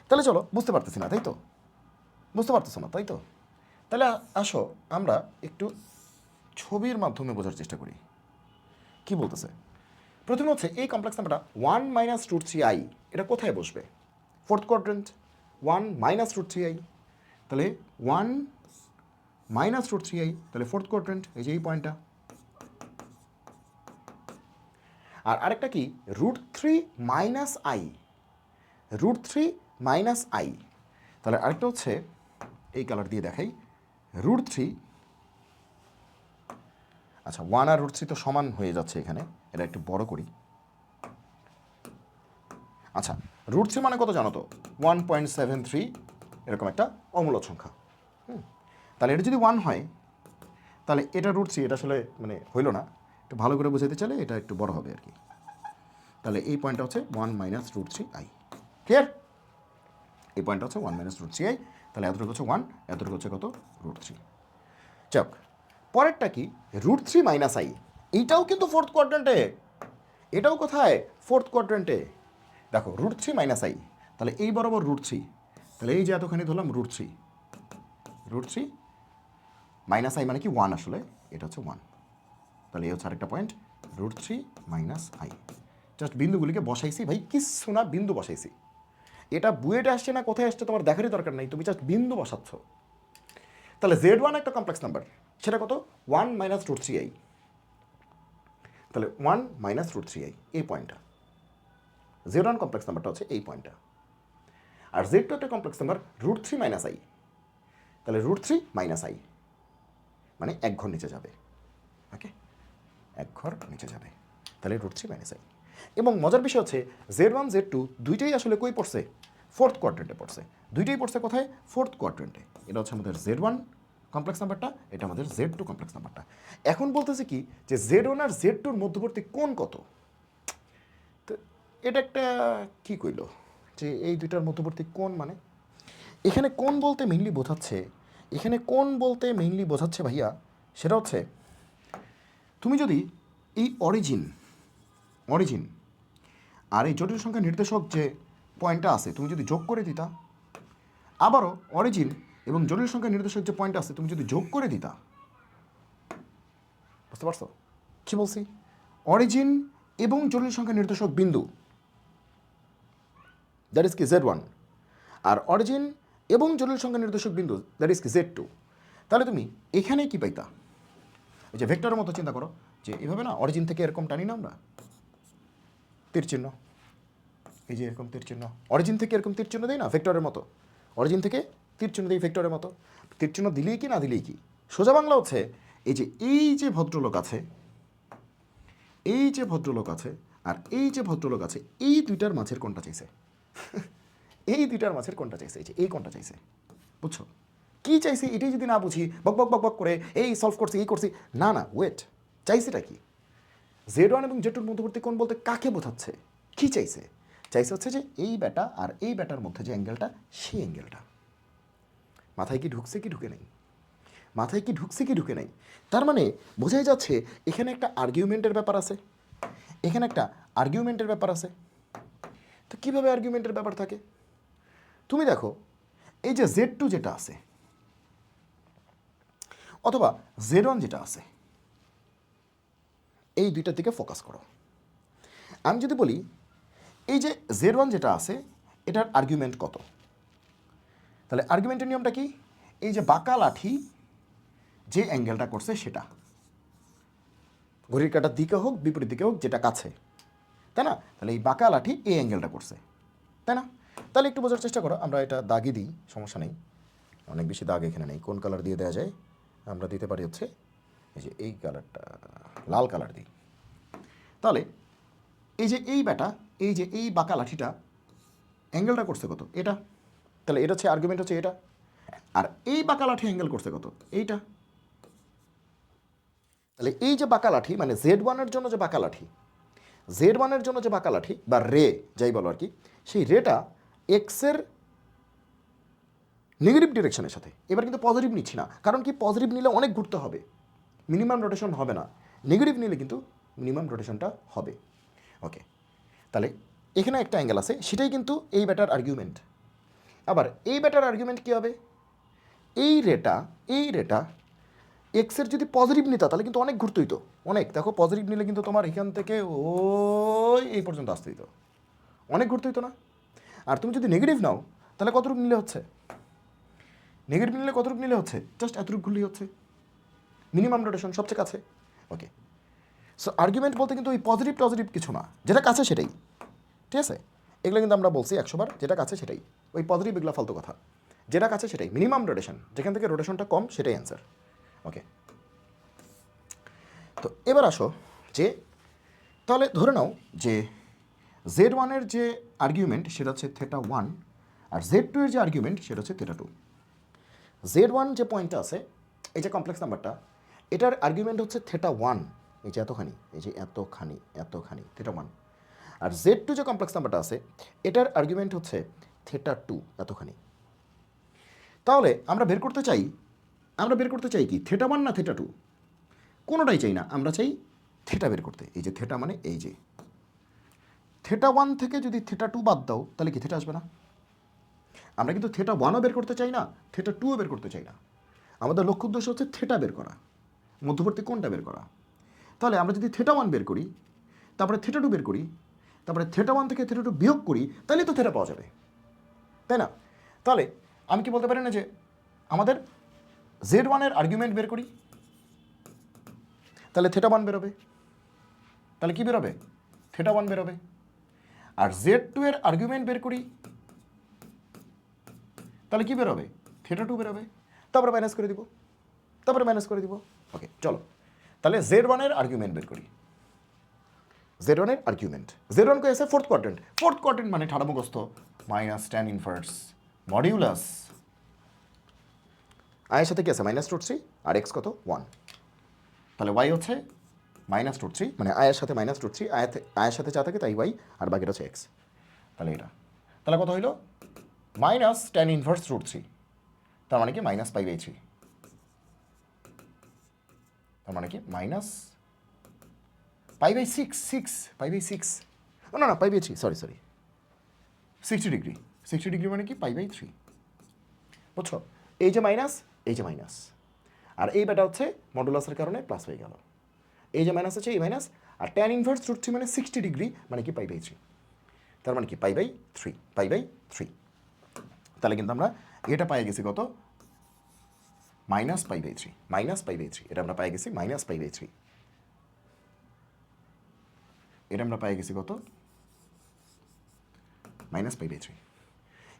তাহলে চলো, বুঝতে পারতেছি না তাই তো, বুঝতে পারতেছো না তাই তো, তাহলে আসো আমরা একটু ছবির মাধ্যমে বোঝার চেষ্টা করি কি বলতেছে। প্রথমে হচ্ছে এই কমপ্লেক্স নাম্বারটা 1 - √3i, এটা কোথায় বসবে? Fourth quadrant. 1 - √3i, তাহলে 1 - √3i, তাহলে ফোর্থ কোয়াড্রেন্ট, এই যে এই পয়েন্টটা। আর আরেকটা কি √3 - i, √3 - i, তাহলে আরেকটা হচ্ছে এই কালার দিয়ে দেখাই, √3, আচ্ছা 1 আর √3 তো সমান হয়ে যাচ্ছে এখানে, এটা একটু বড় করি। আচ্ছা √3 মানে কত জানো তো? 1.73, এরকম একটা অমূলক সংখ্যা। তাহলে এটা যদি 1 হয় তাহলে এটা √3, এটা আসলে মানে হইল না, একটু ভালো করে বুঝাতে চাইলে এটা একটু বড় হবে আর কি। তাহলে এই পয়েন্টটা হচ্ছে 1 - √3i, ক্লিয়ার? এই পয়েন্টটা হচ্ছে 1 - √3i, তাহলে এতটুকু হচ্ছে 1, এতটুকু হচ্ছে কত? √3। চক, পরেরটা কি √3 - i, এইটাও কিন্তু ফোর্থ কোয়াড্রেন্টে, এটাও কোথায়? ফোর্থ কোয়াড্রেন্টে। দেখো √3 - i, তাহলে এই বরাবর √3, তাহলে এই যে এতখানি ধরলাম √3, √3 - i মানে কি 1, আসলে এটা হচ্ছে 1, তাহলে এই হচ্ছে আরেকটা পয়েন্ট √3 - i। জাস্ট বিন্দুগুলিকে বসাইছি ভাই, কিচ্ছু না, বিন্দু বসাইছি। এটা বুয়েটে আসছে না কোথায় আসছে তোমার দেখারই দরকার নাই, তুমি জাস্ট বিন্দু বসাচ্ছ। তাহলে Z1 একটা কমপ্লেক্স নাম্বার, সেটা কত? 1 - √3i, তাহলে 1 - √3i, এই পয়েন্টটা। Z1 কমপ্লেক্স নাম্বারটা হচ্ছে এই পয়েন্টটা। আর Z2 একটা কমপ্লেক্স নাম্বার √3 - i, তাহলে √3 - i মানে এক ঘর নিচে যাবে, ওকে, এক ঘর নিচে যাবে, তাহলে √3 - i। এবং মজার বিষয় হচ্ছে Z1 Z2 দুইটাই আসলে কই পড়ছে? ফোর্থ কোয়াড্রেন্টে পড়ছে, দুইটাই পড়ছে কোথায়? ফোর্থ কোয়াড্রেন্টে। এটা হচ্ছে আমাদের Z1 কমপ্লেক্স নাম্বারটা, এটা আমাদের Z2 কমপ্লেক্স নাম্বারটা। এখন বলতেছে কি যে Z1 আর Z2-র মধ্যবর্তী কোণ কত? তো এটা একটা কি কইল যে এই দুইটার মধ্যবর্তী কোণ, মানে এখানে কোণ বলতে মেইনলি বোঝাচ্ছে, এখানে কোণ বলতে মেইনলি বোঝাচ্ছে ভাইয়া, সেটা হচ্ছে তুমি যদি এই অরিজিন আর এই জটিল সংখ্যা নির্দেশক যে পয়েন্টটা আছে তুমি যদি যোগ করে দিতা, আবারও অরিজিন এবং জটিল সংখ্যা নির্দেশক যে পয়েন্ট আছে তুমি যদি যোগ করে দিতা, বুঝতে পারছো কি বলছি? অরিজিন এবং জটিল সংখ্যা নির্দেশক বিন্দু, দ্যাট ইজ কি Z1, আর অরিজিন এবং জটিল সংখ্যা নির্দেশক বিন্দু, দ্যাট ইজ কি Z2। তাহলে তুমি এখানে কি পাইতা? এই যে ভেক্টরের মতো চিন্তা করো, যে এভাবে না অরিজিন থেকে এরকম টানি না আমরা তীর চিহ্ন, এই যে এরকম তীর চিহ্ন, অরিজিন থেকে এরকম তীর চিহ্ন দেয় না ভেক্টরের মতো, অরিজিন থেকে তীর চিহ্ন দেই ভেক্টরের মতো। তীর চিহ্ন দিলেই কি না দিলেই কি? সোজা বাংলা হচ্ছে এই যে ভদ্রলোক আছে, এই যে ভদ্রলোক আছে আর এই যে ভদ্রলোক আছে, এই দুইটার মাঝের কোনটা চাইছে? এই দুইটার মাঝের কোনটা চাইছে? এই যে এই কোনটা চাইছে, বুঝছো? কি চাইছে এটাই যদি না বুঝি, বক বক বক বক করে এই সলভ করছি এই করছি, না না, ওয়েট, চাইছেটা কি? Z1 এবং Z2 মধ্যবর্তী কোণ বলতে কাকে বোঝাচ্ছে? কি চাইছে? চাইছে হচ্ছে যে এই ব্যাটা আর এই ব্যাটার মধ্যে যে অ্যাঙ্গেলটা, সেই অ্যাঙ্গেলটা। মাথায় কি ঢুকছে কি ঢুকে নেই? মাথায় কি ঢুকছে কি ঢুকে নেই? তার মানে বোঝাই যাচ্ছে এখানে একটা আর্গুমেন্টের ব্যাপার আছে, এখানে একটা আর্গুমেন্টের ব্যাপার আছে। তো কীভাবে আর্গুমেন্টের ব্যাপার থাকে? তুমি দেখো, এই যে Z2 যেটা আছে অথবা Z1 যেটা আছে, এই দুইটার দিকে ফোকাস করো। আমি যদি বলি এই যে Z1 যেটা আছে এটার আর্গুমেন্ট কত, তাহলে আর্গুমেন্টের নিয়মটা কি? এই যে বাঁকা লাঠি যে অ্যাঙ্গেলটা করছে সেটা, ঘড়ির কাঁটার দিকে হোক বিপরীত দিকে হোক, যেটা কাছে, তাই না? তাহলে এই বাঁকা লাঠি এই অ্যাঙ্গেলটা করছে, তাই না? তাহলে একটু বোঝার চেষ্টা করো, আমরা এটা দাগই দিই, সমস্যা নেই, অনেক বেশি দাগ এখানে নেই। কোন কালার দিয়ে দেওয়া যায়? আমরা দিতে পারি হচ্ছে এই যে এই কালারটা, লাল কালার দিই। তাহলে এই যে এই ব্যাটা, এই যে এই বাঁকা লাঠিটা অ্যাঙ্গেলটা করছে কত? এটা। তাহলে এটা হচ্ছে আর্গুমেন্ট হচ্ছে এটা। আর এই বাঁকা লাঠি অ্যাঙ্গেল করছে কত? এইটা। তাহলে এই যে বাঁকা লাঠি মানে Z1-এর জন্য যে বাঁকা লাঠি, Z1-এর জন্য যে বাঁকা লাঠি বা রে যাই বলো আর কি, সেই রেটা এক্সের নেগেটিভ ডিরেকশনের সাথে। এবার কিন্তু পজিটিভ নিচ্ছি না, কারণ কি পজিটিভ নিলে অনেক ঘুরতে হবে, মিনিমাম রোটেশন হবে না। নেগেটিভ নিলে কিন্তু মিনিমাম রোটেশনটা হবে। ওকে, তাহলে এখানে একটা অ্যাঙ্গেল আছে, সেটাই কিন্তু এই ব্যাটার আর্গুমেন্ট। আবার এই ব্যাটার আর্গুমেন্ট কী হবে? এই রেটা এক্সের যদি পজিটিভ নিতা তাহলে কিন্তু অনেক ঘুরতে হইতো, অনেক। দেখো পজিটিভ নিলে কিন্তু তোমার এখান থেকে ওই এই পর্যন্ত আসতে হইতো, অনেক ঘুরতে হইতো না? আর তুমি যদি নেগেটিভ নাও তাহলে কতটুকু নিলে হচ্ছে? নেগেটিভ নিলে কতটুকু নিলে হচ্ছে? জাস্ট এতটুকু ঘুরলেই হচ্ছে, মিনিমাম রোটেশন সবচেয়ে কাছে। ওকে, সো আর্গুমেন্ট বলতে কিন্তু ওই পজিটিভ টজিটিভ কিছু না, যেটা কাছে সেটাই, ঠিক আছে? এগুলো কিন্তু আমরা বলছি 100 বার, যেটা কাছে সেটাই। ওই পজিটিভ এগুলো ফালতু কথা, যেটা কাছে সেটাই, মিনিমাম রোটেশন, যেখান থেকে রোটেশনটা কম সেটাই অ্যান্সার। ওকে, তো এবার আসো যে তাহলে ধরে নাও যে Z1-এর যে আর্গুমেন্ট সেটা হচ্ছে θ1 আর Z2-এর যে আর্গুমেন্ট সেটা হচ্ছে θ2। Z1 যে পয়েন্টটা আছে, এই যে কমপ্লেক্স নাম্বারটা, এটার আর্গুমেন্ট হচ্ছে θ1, এই যে এতখানি, এই যে এতখানি এতখানি θ1। আর Z2 যে কমপ্লেক্স নাম্বারটা আছে, এটার আর্গুমেন্ট হচ্ছে θ2, এতখানি। তাহলে আমরা বের করতে চাই কি θ1 না θ2? কোনোটাই চাই না, আমরা চাই থেটা বের করতে। এই যে থেটা মানে এই যে θ1 থেকে যদি θ2 বাদ দাও তাহলে কি থেটা আসবে না? আমরা কিন্তু θ1ও বের করতে চাই না, θ2ও বের করতে চাই না। আমাদের লক্ষ্য উদ্দেশ্য হচ্ছে থেটা বের করা, মধ্যবর্তী কোণটা বের করা। তাহলে আমরা যদি θ1 বের করি, তারপরে θ2 বের করি, তারপরে θ1 থেকে θ2 বিয়োগ করি, তাহলে তো থেটা পাওয়া যাবে, তাই না? তাহলে আমি কি বলতে পারি না যে আমাদের Z1-এর আর্গুমেন্ট বের করি, তাহলে θ1 বেরোবে, তাহলে কি বেরোবে? θ1 বেরোবে। আর Z2-এর আর্গুমেন্ট বের করি, তাহলে কি বেরোবে? θ2 বেরোবে। তারপরে মাইনাস করে দিব, ওকে চলো তাহলে Z1-এর আর্গুমেন্ট বের করি। Z1-এর আর্গুমেন্ট, Z1 কো এসে ফোর্থ কোয়াড্রেন্ট মানে ঠাড়া মুখস্থ, মাইনাস ট্যান ইনভার্স মডিউলাস আয়ের সাথে কি আছে? -√3 আর এক্স কত? 1। তাহলে ওয়াই হচ্ছে -√3, মানে আয়ের সাথে -√3, আয়ের সাথে যা থাকে তাই ওয়াই, আর বাকিটা হচ্ছে এক্স। তাহলে এটা, তাহলে কত হইল? মাইনাস ট্যান ইনভার্স √3, তার মানে কি -π/3, তার মানে কি -π/6 না না π/3, সরি 60 ডিগ্রি, 60 ডিগ্রি মানে কি π/3, বুঝছো? এই যে মাইনাস, এই যে মাইনাস, আর এই ব্যাটা হচ্ছে মডুলাসের কারণে প্লাস হয়ে গেল। এই যে মাইনাস আছে এই মাইনাস, আর ট্যান ইনভার্স √3 মানে 60 ডিগ্রি মানে কি π/3, তার মানে কি π/3। তাহলে কিন্তু আমরা এটা পাই গেছি কত? -π/3, এটা আমরা পাই গেছি -π/3, এটা আমরা পাই গেছি কত? -π/3।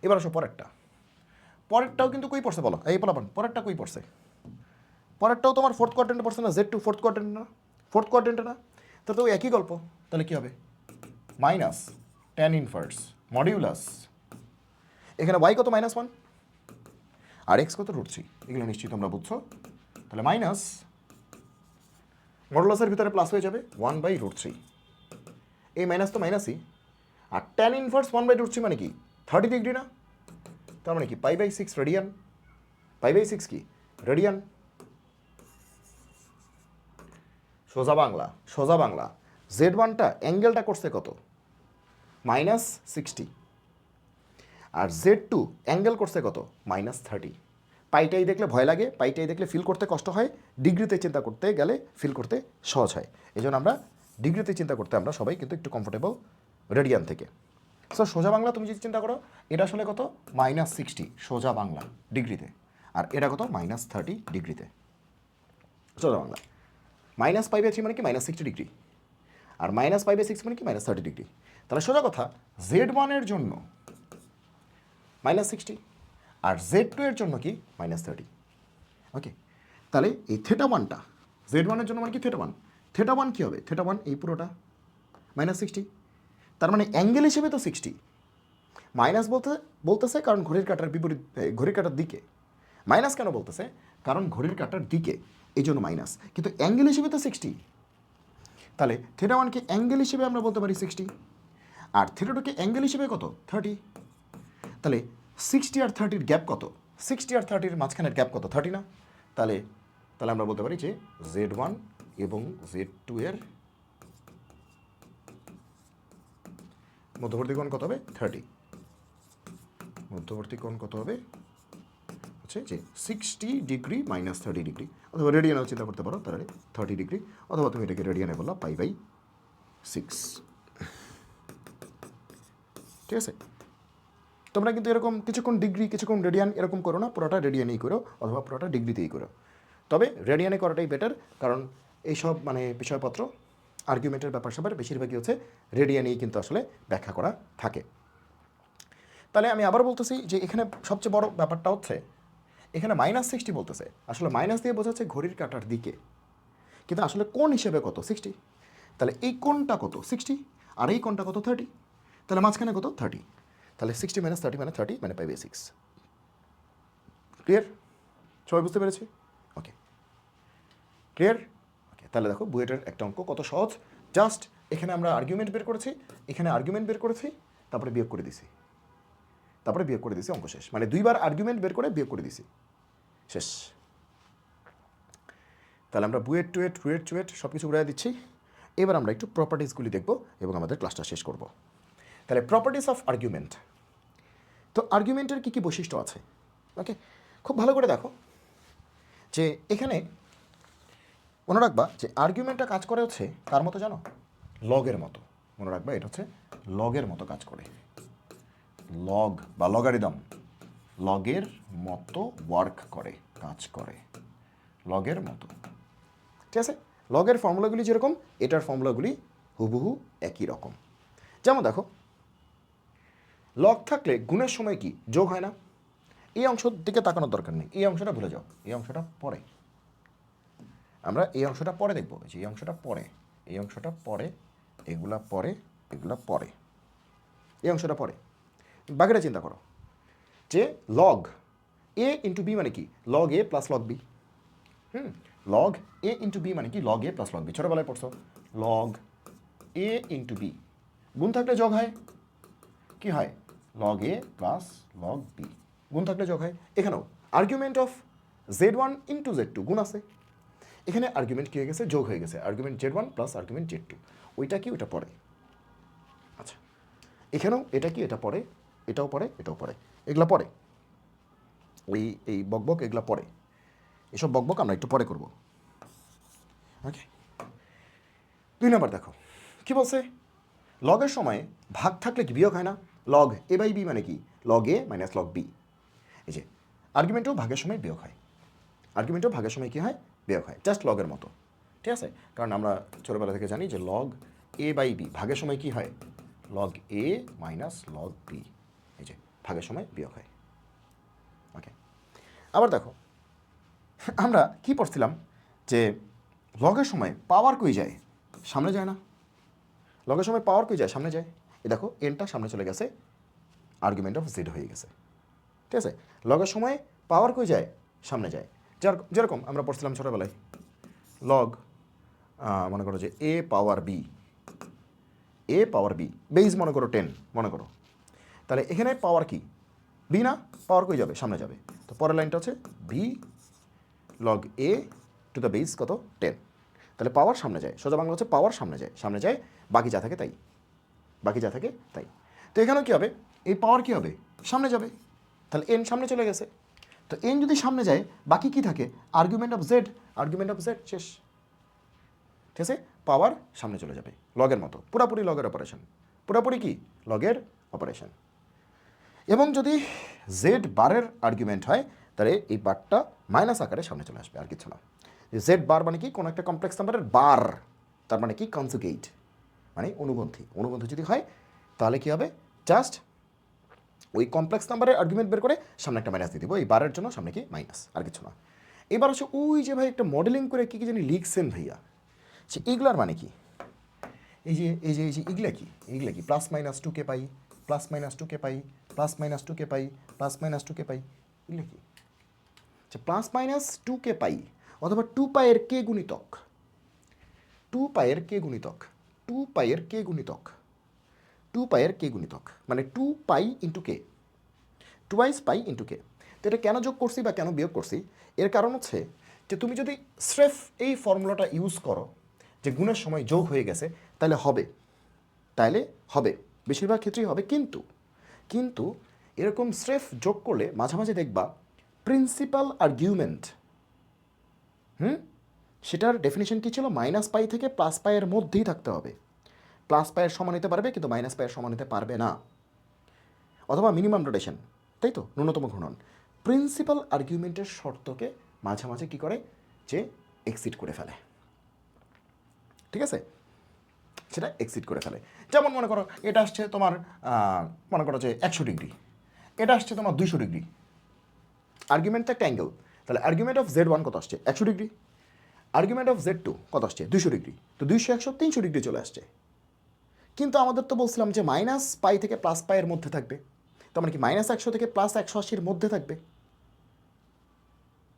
এবার আসো পরেরটাও কিন্তু কই পড়ছে বলো? এই বলাবান পরেরটা কই পড়ছে? পরেরটাও তোমার ফোর্থ কোয়াড্রেন্টে পড়ছে না? Z2 ফোর্থ কোয়াড্রেন্টে না? তো একই গল্প। তাহলে কি হবে? মাইনাস ট্যান ইনভার্স মডিউলাস, এখানে ওয়াই কত -1 আর এক্স কত √3, এগুলো নিশ্চয়ই তোমরা বুঝছো। তাহলে মাইনাস মডুলাসের ভিতরে প্লাস হয়ে যাবে 1/√3, এই মাইনাস তো মাইনাসই, আর ট্যান ইনভার্স 1/√3 মানে কি 30 ডিগ্রি না, তার মানে কি π/6 রেডিয়ান, π/6 কি রেডিয়ান। সোজা বাংলা Z1টা অ্যাঙ্গেলটা করছে কত -60, আর Z2 অ্যাঙ্গেল করছে কত -30। পাইটাই দেখলে ভয় লাগে, পাইটাই দেখলে ফিল করতে কষ্ট হয়, ডিগ্রিতে চিন্তা করতে গেলে ফিল করতে সহজ হয়। এই জন্য আমরা ডিগ্রিতে চিন্তা করতে আমরা সবাই কিন্তু একটু কমফোর্টেবল রেডিয়ান থেকে। সো সোজা বাংলা তুমি যদি চিন্তা করো, এটা আসলে কত -60 সোজা বাংলা ডিগ্রিতে, আর এটা কত -30 ডিগ্রিতে। সোজা বাংলা -π/3 মানে কি -60 ডিগ্রি, আর -π/6 মানে কি -30 ডিগ্রি। তাহলে সোজা কথা Z1 এর জন্য -60 আর Z2 এর জন্য কি -30। ওকে, তাহলে এই θ1টা Z1 এর জন্য মানে কি θ1 কী হবে? θ1 এই পুরোটা -60, তার মানে অ্যাঙ্গেল হিসেবে তো 60, মাইনাস বলতেছে কারণ ঘড়ির কাঁটার বিপরীত, ঘড়ির কাঁটার দিকে। মাইনাস কেন বলতেছে? কারণ ঘড়ির কাঁটার দিকে, এই জন্য মাইনাস, কিন্তু অ্যাঙ্গেল হিসেবে তো 60। তাহলে θ1কে অ্যাঙ্গেল হিসেবে আমরা বলতে পারি 60, আর θ2কে অ্যাঙ্গেল হিসেবে কত 30। তাহলে 60 আর 30-র গ্যাপ কত? 60 আর 30-র মাঝখানের গ্যাপ কত? 30 না? তাহলে আমরা বলতে পারি যে Z1 এবং Z2 এর মধ্যবর্তী কোণ কত হবে? 30। মধ্যবর্তী কোণ কত হবে? হচ্ছে যে 60 ডিগ্রি -30 ডিগ্রি, অথবা রেডিয়ানেও চিন্তা করতে পারো, তাহলে 30 ডিগ্রি, অথবা তুমি এটাকে রেডিয়ানে বললা π/6। ঠিক আছে, তোমরা কিন্তু এরকম কিছুক্ষণ ডিগ্রি কিছুক্ষণ রেডিয়ান এরকম করো না, পুরোটা রেডিয়ানেই করো অথবা পুরোটা ডিগ্রিতেই করো। তবে রেডিয়ানে করাটাই বেটার, কারণ এইসব মানে বিষয়পত্র আর্গুমেন্টের ব্যাপার স্যাপার বেশিরভাগই হচ্ছে রেডিয়ানেই কিন্তু আসলে ব্যাখ্যা করা থাকে। তাহলে আমি আবার বলতেছি যে এখানে সবচেয়ে বড় ব্যাপারটা হচ্ছে এখানে -60 বলতেছে, আসলে মাইনাস দিয়ে বোঝাচ্ছে ঘড়ির কাঁটার দিকে, কিন্তু আসলে কোণ হিসেবে কত 60। তাহলে এই কোণটা কত 60, আর এই কোণটা কত 30, তাহলে মাঝখানে কত 30। তাহলে 60 - 30 মানে 30 মানে π/6। ক্লিয়ার? সবাই বুঝতে পেরেছি? ওকে, ক্লিয়ার? ওকে, তাহলে দেখো বুয়েটের একটা অঙ্ক কত সহজ, জাস্ট এখানে আমরা আর্গুমেন্ট বের করেছি, এখানে আর্গুমেন্ট বের করেছি, তারপরে বিয়োগ করে দিছি, অঙ্ক শেষ। মানে দুইবার আর্গুমেন্ট বের করে বিয়োগ করে দিছি, শেষ। তাহলে আমরা বুয়েট টুয়েট সব কিছু উড়াই দিচ্ছি। এবার আমরা একটু প্রপার্টিসগুলি দেখব এবং আমাদের ক্লাসটা শেষ করব। তাহলে প্রপার্টিস অফ আর্গুমেন্ট। তো আর্গুমেন্টের কী কী বৈশিষ্ট্য আছে? ওকে, খুব ভালো করে দেখো যে এখানে মনে রাখবা যে আর্গুমেন্টটা কাজ করে হচ্ছে কার মতো জানো? লগের মতো। মনে রাখবা এটা হচ্ছে লগের মতো কাজ করে, লগ বা লগারিদম, লগের মতো ওয়ার্ক করে, কাজ করে লগের মতো। ঠিক আছে, লগের ফর্মুলাগুলি যেরকম এটার ফর্মুলাগুলি হুবহু একই রকম। যেমন দেখো, লগ থাকলে গুণের সময় কি যোগ হয় না? এই অংশের দিকে তাকানোর দরকার নেই, এই অংশটা ভুলে যাও, এই অংশটা পরে, আমরা এই অংশটা পরে দেখবো, যে এই অংশটা পরে, এই অংশটা পরে, এগুলা পরে, এগুলা পরে, এই অংশটা পরে। বাকিটা চিন্তা করো যে লগ এ ইন্টু বি মানে কি লগ এ প্লাস লগ বি। লগ এ ইন্টু বি মানে কি লগ এ প্লাস লগ বি, ছোটোবেলায় পড়ছো। লগ এ ইন্টু বি, গুণ থাকলে যোগ হয়, কি হয়? লগ এ প্লাস লগ বি, গুণ থাকলে যোগ হয়। এখানেও argument of Z1 into Z2 গুণ আছে, এখানে আর্গুমেন্ট কী হয়ে গেছে? যোগ হয়ে গেছে, argument Z1 plus argument Z2। ওইটা কি? ওইটা পরে। আচ্ছা, এখানেও এটা কি? এটা পরে, এটাও পরে, এটাও পরে, এগুলা পরে, এই বকবক এগুলা পরে, এসব বকবক আমরা একটু পরে করব। ওকে, 2 নম্বর দেখো কি বলছে? লগের সময় ভাগ থাকলে কি বিয়োগ হয় না? লগ A/B মানে কি লগ এ মাইনাস লগ বি। এই যে আর্গুমেন্টও ভাগের সময় বিয়োগ হয়, আর্গুমেন্টও ভাগের সময় কী হয়? বিয়োগ হয়, জাস্ট লগের মতো। ঠিক আছে, কারণ আমরা ছোটোবেলা থেকে জানি যে লগ A/B ভাগের সময় কি হয়? লগ এ মাইনাস লগ বি, এই যে ভাগের সময় বিয়োগ হয়। ওকে, আবার দেখো আমরা কি পড়ছিলাম যে লগের সময় পাওয়ার কই যায়? সামনে যায় না, লগের সময় পাওয়ার কই যায়, সামনে যায়। এ দেখো এনটা সামনে চলে গেছে, আর্গুমেন্ট অফ জেড হয়ে গেছে। ঠিক আছে, লগের সময় পাওয়ার কই যায়, সামনে যায়। যেরকম আমরা পড়ছিলাম ছোটোবেলায় লগ, মনে করো যে এ পাওয়ার বি, এ পাওয়ার বি বেইজ মনে করো 10 মনে করো, তাহলে এখানে পাওয়ার কি বি না, পাওয়ার কই যাবে, সামনে যাবে। তো পরের লাইনটা হচ্ছে b log a to the base কত 10, তাহলে পাওয়ার সামনে যায়, সোজা বাংলা হচ্ছে পাওয়ার সামনে যায়, সামনে যায়, বাকি যা থাকে তাই, বাকি যা থাকে তাই। তো এখানেও কী হবে, এই পাওয়ার কী হবে, সামনে যাবে, তাহলে এন সামনে চলে গেছে। তো এন যদি সামনে যায় বাকি কি থাকে, argument of Z, argument of Z শেষ। ঠিক আছে, পাওয়ার সামনে চলে যাবে, লগের মতো, পুরাপুরি লগের অপারেশন, পুরাপুরি কি লগের অপারেশন। এবং যদি জেড বারের আর্গুমেন্ট হয় তাহলে এই বারটা মাইনাস আকারে সামনে চলে আসবে, আর কিছু না। জেড বার মানে কি, কোনো একটা কমপ্লেক্স নাম্বারের বার, তার মানে কি কনজুগেট, মানে অনুবন্ধী। অনুবন্ধী যদি হয় তাহলে কি হবে, জাস্ট ওই কমপ্লেক্স নাম্বারের আর্গুমেন্ট বের করে সামনে একটা মাইনাস দিয়ে দিব, এই বারের জন্য সামনে কি মাইনাস, আর কিছু না। এবার হচ্ছে ওই যে ভাই একটা মডেলিং করে কী কী জানি লিখছেন ভাইয়া, সে এগুলার মানে কি, এই যে এই যে এই যে এগুলা কি, এগুলা কি প্লাস মাইনাস 2k পাই, প্লাস মাইনাস 2k পাই, প্লাস মাইনাস 2k পাই, প্লাস মাইনাস 2k পাই, এগুলা কি, আচ্ছা প্লাস মাইনাস 2k পাই অথবা 2 পাইয়ের কে গুণিতক, 2 পাইয়ের কে গুণিতক, 2 পাইয়ের কে গুণিতক, 2 পাইয়ের কে গুণিতক মানে 2 pi into k, twice pi into k. তো এটা কেন যোগ করছি বা কেন বিয়োগ করছি, এর কারণ হচ্ছে যে তুমি যদি স্রেফ এই ফর্মুলাটা ইউজ করো যে গুণের সময় যোগ হয়ে গেছে তাহলে হবে, তাইলে হবে, বেশিরভাগ ক্ষেত্রেই হবে। কিন্তু কিন্তু এরকম স্রেফ যোগ করলে মাঝে মাঝে দেখবা প্রিন্সিপাল আর্গুমেন্ট, সেটার ডেফিনেশন কী ছিল, মাইনাস পাই থেকে প্লাস পাইয়ের মধ্যেই থাকতে হবে, প্লাস পাইয়ের সমান হতে পারবে কিন্তু মাইনাস পাইয়ের সমান হতে পারবে না, অথবা মিনিমাম রোটেশন, তাই তো, ন্যূনতম ঘূর্ণন। প্রিন্সিপাল আর্গুমেন্টের শর্তকে মাঝে মাঝে কী করে, যে এক্সিট করে ফেলে। ঠিক আছে, সেটা এক্সিট করে ফেলে। যেমন মনে করো এটা আসছে তোমার মনে করো যে 100 ডিগ্রি, এটা আসছে তোমার 200 ডিগ্রি, আর্গুমেন্ট তো একটা অ্যাঙ্গেল, তাহলে আর্গুমেন্ট অফ Z1 কত আসছে 100 ডিগ্রি, আর্গুমেন্ট অফ Z2 কত আসছে 200 ডিগ্রি, তো 200 100 300 ডিগ্রি চলে আসছে। কিন্তু আমাদের তো বলছিলাম যে মাইনাস পাই থেকে প্লাস পাইয়ের মধ্যে থাকবে, তার মানে কি মাইনাস 100 থেকে প্লাস 180-র মধ্যে থাকবে।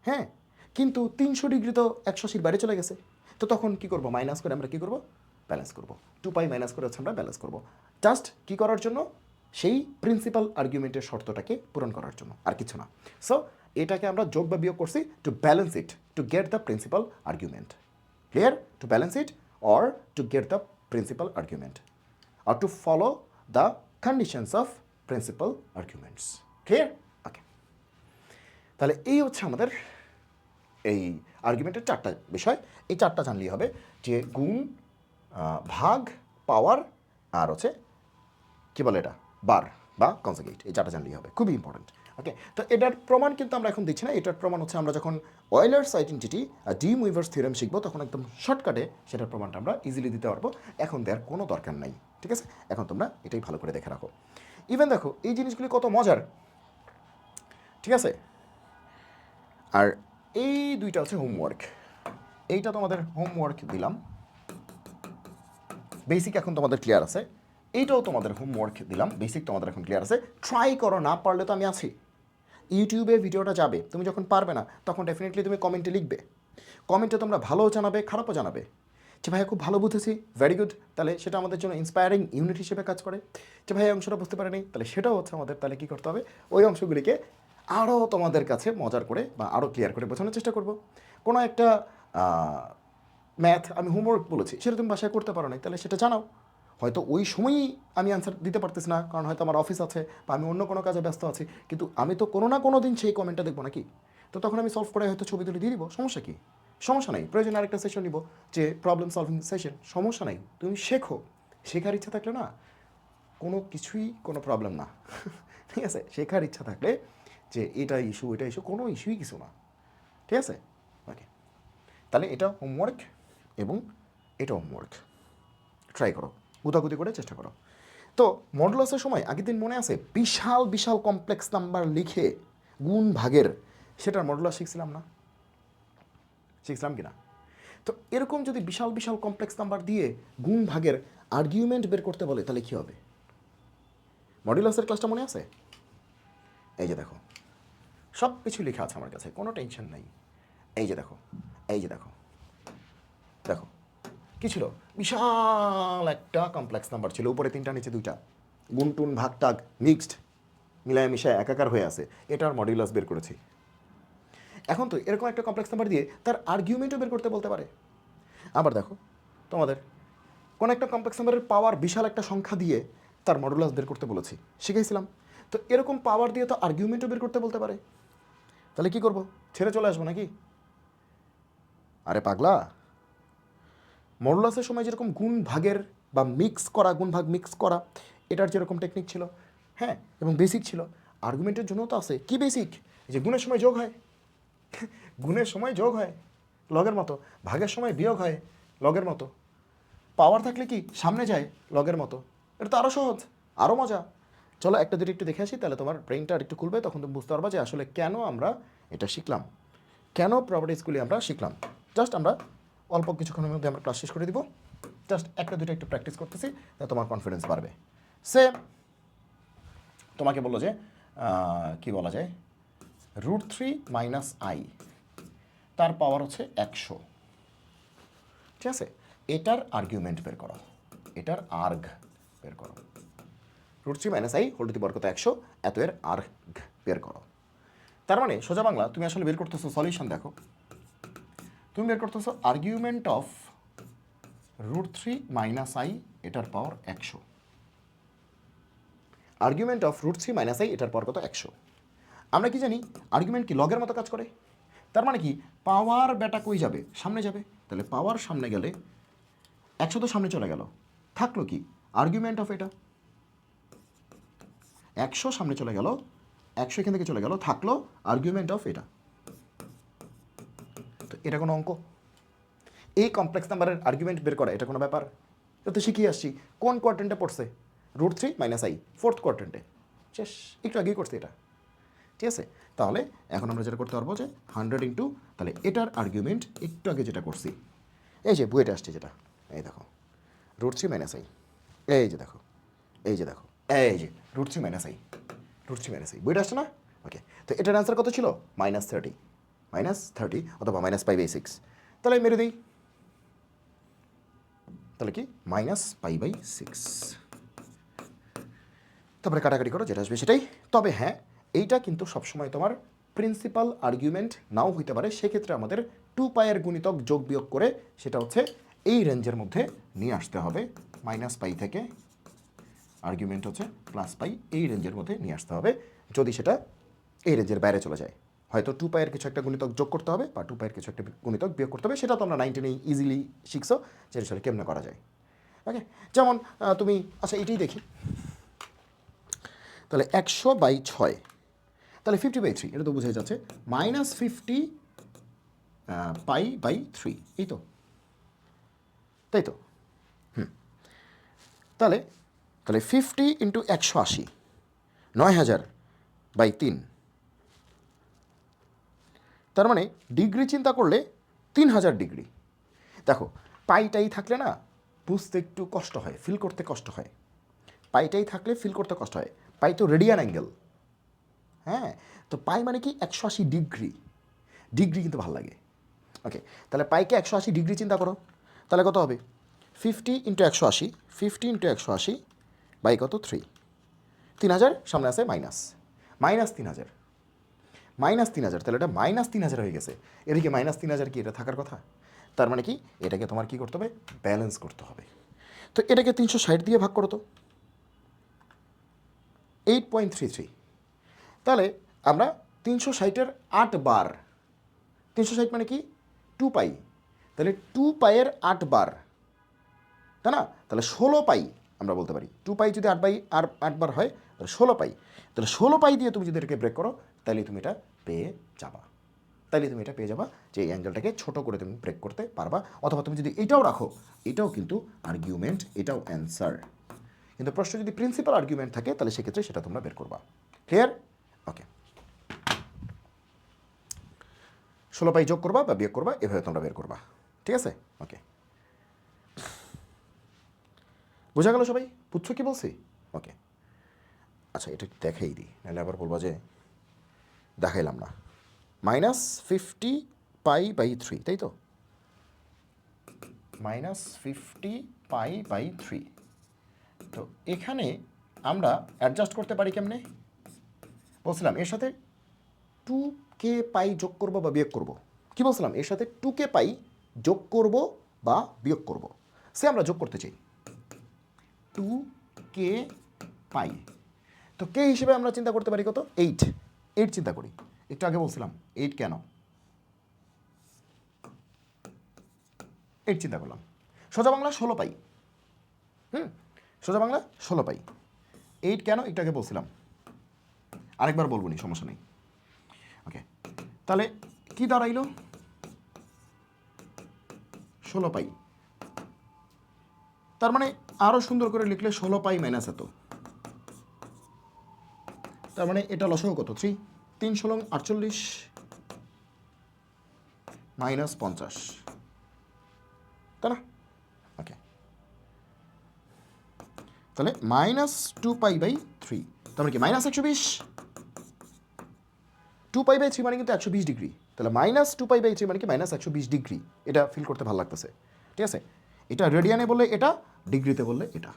হ্যাঁ, কিন্তু 300 ডিগ্রি তো 180-র বাইরে চলে গেছে, তো তখন কি করব, মাইনাস করে আমরা কি করব, ব্যালেন্স করব, 2 পাই মাইনাস করে হচ্ছে আমরা ব্যালেন্স করব, জাস্ট কি করার জন্য, সেই প্রিন্সিপাল আর্গুমেন্টের শর্তটাকে পূরণ করার জন্য, আর কিছু না। সো এটাকে আমরা যোগ বা বিয়োগ করছি to balance it, to get the principal argument. Clear, to balance it or to get the principal argument or to follow the conditions of principal arguments. Clear? Okay. তাহলে এই হচ্ছে আমাদের এই আর্গুমেন্টের 4টা বিষয়, এই 4টা জানলেই হবে, যে গুণ, ভাগ, পাওয়ার, আর হচ্ছে কী বলে এটা, বার বা কনজুগেট, এই 4টা জানলেই হবে, খুবই ইম্পর্টেন্ট। ওকে, তো এটার প্রমাণ কিন্তু আমরা এখন দিচ্ছি না, এটার প্রমাণ হচ্ছে আমরা যখন অয়েলার্স আইডেন্টিটি আর ডি মুইভার্স থিওরেম শিখবো তখন একদম শর্টকাটে সেটার প্রমাণটা আমরা ইজিলি দিতে পারবো, এখন দেওয়ার কোনো দরকার নাই। ঠিক আছে, এখন তোমরা এটাই ভালো করে দেখে রাখো। ইভেন দেখো এই জিনিসগুলি কত মজার, ঠিক আছে। আর এই দুইটা হচ্ছে হোমওয়ার্ক, এইটা তোমাদের হোমওয়ার্ক দিলাম, বেসিক এখন তোমাদের ক্লিয়ার আছে, এইটাও তোমাদের হোমওয়ার্ক দিলাম, বেসিক তোমাদের এখন ক্লিয়ার আছে। ট্রাই করো, না পারলে তো আমি আছি, ইউটিউবে ভিডিওটা যাবে, তুমি যখন পারবে না তখন ডেফিনেটলি তুমি কমেন্টে লিখবে, কমেন্টে তোমরা ভালোও জানাবে খারাপও জানাবে, যে ভাইয়া খুব ভালো বুঝেছি, ভেরি গুড, তাহলে সেটা আমাদের জন্য ইন্সপায়ারিং ইউনিট হিসেবে কাজ করে। যে ভাইয়া অংশটা বুঝতে পারেনি, তাহলে সেটাও হচ্ছে আমাদের, তাহলে কী করতে হবে, ওই অংশগুলিকে আরও তোমাদের কাছে মজার করে বা আরও ক্লিয়ার করে বোঝানোর চেষ্টা করব। কোনো একটা ম্যাথ আমি হোমওয়ার্ক বলেছি, সেটা তুমি বাসায় করতে পারো না, তাহলে সেটা জানাও। হয়তো ওই সময়ই আমি অ্যান্সার দিতে পারতেছি না, কারণ হয়তো আমার অফিস আছে বা আমি অন্য কোনো কাজে ব্যস্ত আছি, কিন্তু আমি তো কোনো না কোনো দিন সেই কমেন্টটা দেখবো নাকি, তো তখন আমি সলভ করে হয়তো ছবি তুলে দিয়ে দিব, সমস্যা কী, সমস্যা নাই, প্রয়োজন আরেকটা সেশন নিব, যে প্রবলেম সলভিং সেশন, সমস্যা নাই, তুমি শেখো, শেখার ইচ্ছা থাকলে না কোনো কিছুই কোনো প্রবলেম না। ঠিক আছে, শেখার ইচ্ছা থাকলে যে এটা ইস্যু এটা ইস্যু, কোনো ইস্যুই কিছু না। ঠিক আছে, ওকে, তাহলে এটা হোমওয়ার্ক এবং এটা হোমওয়ার্ক, ট্রাই করো, গুতাগুতি করে চেষ্টা করো। তো মডুলাসের সময় আগের দিন মনে আছে বিশাল বিশাল কমপ্লেক্স নাম্বার লিখে গুণ ভাগের, সেটার মডুলাস শিখছিলাম না, শিখছিলাম কি না? তো এরকম যদি বিশাল বিশাল কমপ্লেক্স নাম্বার দিয়ে গুণ ভাগের আর্গুমেন্ট বের করতে বলে তাহলে কী হবে? মডুলাসের ক্লাসটা মনে আছে? এই যে দেখো, সব কিছু লেখা আছে আমার কাছে, কোনো টেনশন নাই। এই যে দেখো, এই যে দেখো, দেখো কী ছিল, বিশাল একটা কমপ্লেক্স নাম্বার ছিল, উপরে 3টা নিচে 2টা, গুণ টুন ভাগ টাগ মিক্সড, মিলায় মিশায় একাকার হয়ে আছে, এটার মডুলাস বের করেছি। এখন তো এরকম একটা কমপ্লেক্স নাম্বার দিয়ে তার আর্গুমেন্টও বের করতে বলতে পারে। আবার দেখো, তোমাদের কোনো একটা কমপ্লেক্স নাম্বারের পাওয়ার বিশাল একটা সংখ্যা দিয়ে তার মডুলাস বের করতে বলেছি, শিখেছিলাম। তো এরকম পাওয়ার দিয়ে তো আর্গুমেন্টও বের করতে বলতে পারে। তাহলে কি করব? ছেড়ে চলে আসবো নাকি? আরে পাগলা, মডুলাসের সময় যেরকম গুণ ভাগের বা মিক্স করা, গুণ ভাগ মিক্স করা, এটার যেরকম টেকনিক ছিল, হ্যাঁ, এবং বেসিক ছিল, আর্গুমেন্টের জন্য তো আছে। কি বেসিক? যে গুণের সময় যোগ হয়, গুণের সময় যোগ হয় লগের মতো, ভাগের সময় বিয়োগ হয় লগের মতো, পাওয়ার থাকলে কি সামনে যায় লগের মতো। এটা তো আরও সহজ, আরও মজা। চলো একটা দুটো একটু দেখে আসি, তাহলে তোমার ব্রেনটা আর একটু খুলবে, তখন তুমি বুঝতে পারবা যে আসলে কেন আমরা এটা শিখলাম, কেন প্রপার্টিসগুলি আমরা শিখলাম। জাস্ট আমরা অল্প কিছুক্ষণের মধ্যে আমরা ক্লাস শেষ করে দিব। জাস্ট একটা দুটো একটু প্র্যাকটিস করতেছি, তা তোমার কনফিডেন্স বাড়বে। সে তোমাকে বললো যে কি বলা যায়, √3 - i, তার পাওয়ার হচ্ছে 100, ঠিক আছে? এটার আর্গুমেন্ট বের করো, এটার আর্গ বের করো। √3 - i হোল টু দি পাওয়ার কত? 100, এত এর আর্গ বের করো। তার মানে সোজা বাংলা, তুমি আসলে বের করতেছো সলিউশন। দেখো, তুমি বের করতেছো আর্গুমেন্ট অফ √3 - i, এটার পাওয়ার 100। আর্গুমেন্ট অফ √3 - i, এটার পাওয়ার কত? 100। আমরা কি জানি আর্গুমেন্ট কি লগের মতো কাজ করে। তার মানে কি পাওয়ার বেটা কই যাবে? সামনে যাবে। তাহলে পাওয়ার সামনে গেলে 100 তো সামনে চলে গেল, থাকলো কি আর্গুমেন্ট অফ এটা। 100 সামনে চলে গেল, 100 এখান থেকে চলে গেল, থাকলো আর্গুমেন্ট অফ এটা। তো এটা কোনো অঙ্ক? এই কমপ্লেক্স নাম্বারের আর্গুমেন্ট বের করা এটা কোনো ব্যাপার? এটা তো শিখিয়ে আসছি। কোন কোয়ার্টেন্টে পড়ছে? √3 - i, 4th কোয়ার্টেন্টে। শেষ, একটু আগেই করছে এটা, ঠিক আছে? তাহলে এখন আমরা যেটা করতে পারবো যে 100 ইন্টু, তাহলে এটার আর্গুমেন্ট একটু আগে যেটা করছি, এই যে বুয়েটে আসছে যেটা, এই দেখো √3 - i, এই যে দেখো, এই যে দেখো, এই যে √3 - i, √3 - i বুয়েটে আসছে না? ওকে, তো এটার অ্যান্সার কত ছিল? -30, -30 অথবা -π/6। তাহলে মেরে দিই, তাহলে কি -π/6। তারপরে কাটাকাটি করো, যেটা আসবে সেটাই। তবে হ্যাঁ, এইটা কিন্তু সবসময় তোমার প্রিন্সিপাল আর্গুমেন্ট নাও হইতে পারে। সেক্ষেত্রে আমাদের 2π গুণিতক যোগ বিয়োগ করে সেটা হচ্ছে এই রেঞ্জের মধ্যে নিয়ে আসতে হবে। -π থেকে আর্গুমেন্ট হচ্ছে +π, এই রেঞ্জের মধ্যে নিয়ে আসতে হবে। যদি সেটা এই রেঞ্জের বাইরে চলে যায়, হয়তো 2π কিছু একটা গুণিতক যোগ করতে হবে বা 2π কিছু একটা গুণিতক বিয়োগ করতে হবে। সেটা তো আমরা 9-10 ইজিলি শিখছো যে আসলে কেমনে করা যায়। ওকে, যেমন তুমি, আচ্ছা এটাই দেখি, তাহলে 100/6, তাহলে 50/3, এটা তো বোঝাই যাচ্ছে। -50π/3, এই তো, তাই তো? তাহলে তাহলে 50 × 180, 9000/3। তার মানে ডিগ্রি চিন্তা করলে 3000 ডিগ্রি। দেখো, পাইটাই থাকলে না বুঝতে একটু কষ্ট হয়, ফিল করতে কষ্ট হয়। পাইটাই থাকলে ফিল করতে কষ্ট হয়। পাই তো রেডিয়ান অ্যাঙ্গেল, হ্যাঁ, তো পাই মানে কি 180 ডিগ্রি। ডিগ্রি কিন্তু ভালো লাগে। ওকে, তাহলে পাইকে 180 ডিগ্রি চিন্তা করো, তাহলে কত হবে? 50 × 180, 50 × 180 বাই কত? 3, 3000 সামনে আছে মাইনাস, -3000, -3000, তাহলে এটা -3000 হয়ে গেছে। এদিকে -3000 কি এটা থাকার কথা? তার মানে কি এটাকে তোমার কি করতে হবে? ব্যালেন্স করতে হবে। তো এটাকে 360 দিয়ে ভাগ করো তো, 8.33। তাহলে আমরা 360-এর 8 বার, 360 মানে কি 2π, তাহলে 2π এর 8 বার, তাই না? তাহলে 16π আমরা বলতে পারি। 2π যদি 8 বার হয় তাহলে 16π। তাহলে 16π দিয়ে তুমি যদি এটাকে ব্রেক করো তাহলে তুমি এটা পেয়ে যাবা। তাহলে তুমি এটা পেয়ে যাবা যে এই অ্যাঙ্গেলটাকে ছোট করে তুমি ব্রেক করতে পারবা। অথবা তুমি যদি এটাও রাখো, এটাও কিন্তু আর্গুমেন্ট, এটাও অ্যান্সার। কিন্তু প্রশ্ন যদি প্রিন্সিপাল আর্গুমেন্ট থাকে তাহলে সেক্ষেত্রে সেটা তোমরা বের করবা। ক্লিয়ার? ওকে, 16π যোগ করবা বা বিয়োগ করবা, এভাবে তোমরা বের করবা। ঠিক আছে? ওকে, বোঝা গেল সবাই? বুঝছো কি বলছি? ওকে, আচ্ছা এটা দেখাই দিই, নাহলে আবার বলবো যে দেখাইলাম না। -50π/3, তাই তো? -50π/3। তো এখানে আমরা অ্যাডজাস্ট করতে পারি কেমনে? বলছিলাম এর সাথে 2k π যোগ করব বা বিয়োগ করব। কি বলছিলাম? এর সাথে 2k π যোগ করব বা বিয়োগ করব। সে আমরা যোগ করতে চাই 2k π। তো কে হিসেবে আমরা চিন্তা করতে পারি কত? 8 চিন্তা করি। একটু আগে বলছিলাম 8 কেন, 8 চিন্তা করলাম। সোজা বাংলা 16π। সোজা বাংলা 16π। 8 কেন একটু আগে বলছিলাম, আরেকবার বলবো নি, সমস্যা নেই। ওকে, তাহলে কি দাঁড়াইলো? 16π। তার মানে আরও সুন্দর করে লিখলে 16π মাইনাস এত। তার মানে এটা লসাগু কত? 3। 3 × 48 -50, তাই না? ওকে, তাহলে -2π/3, তার মানে কি -120। 2π/3 মানে কিন্তু 120 ডিগ্রি। তাহলে -2π/3 মানে কি -120 ডিগ্রি। এটা ফিল করতে ভালো লাগতেছে, ঠিক আছে? এটা রেডিয়ানে বললে এটা, ডিগ্রিতে বললে এটা,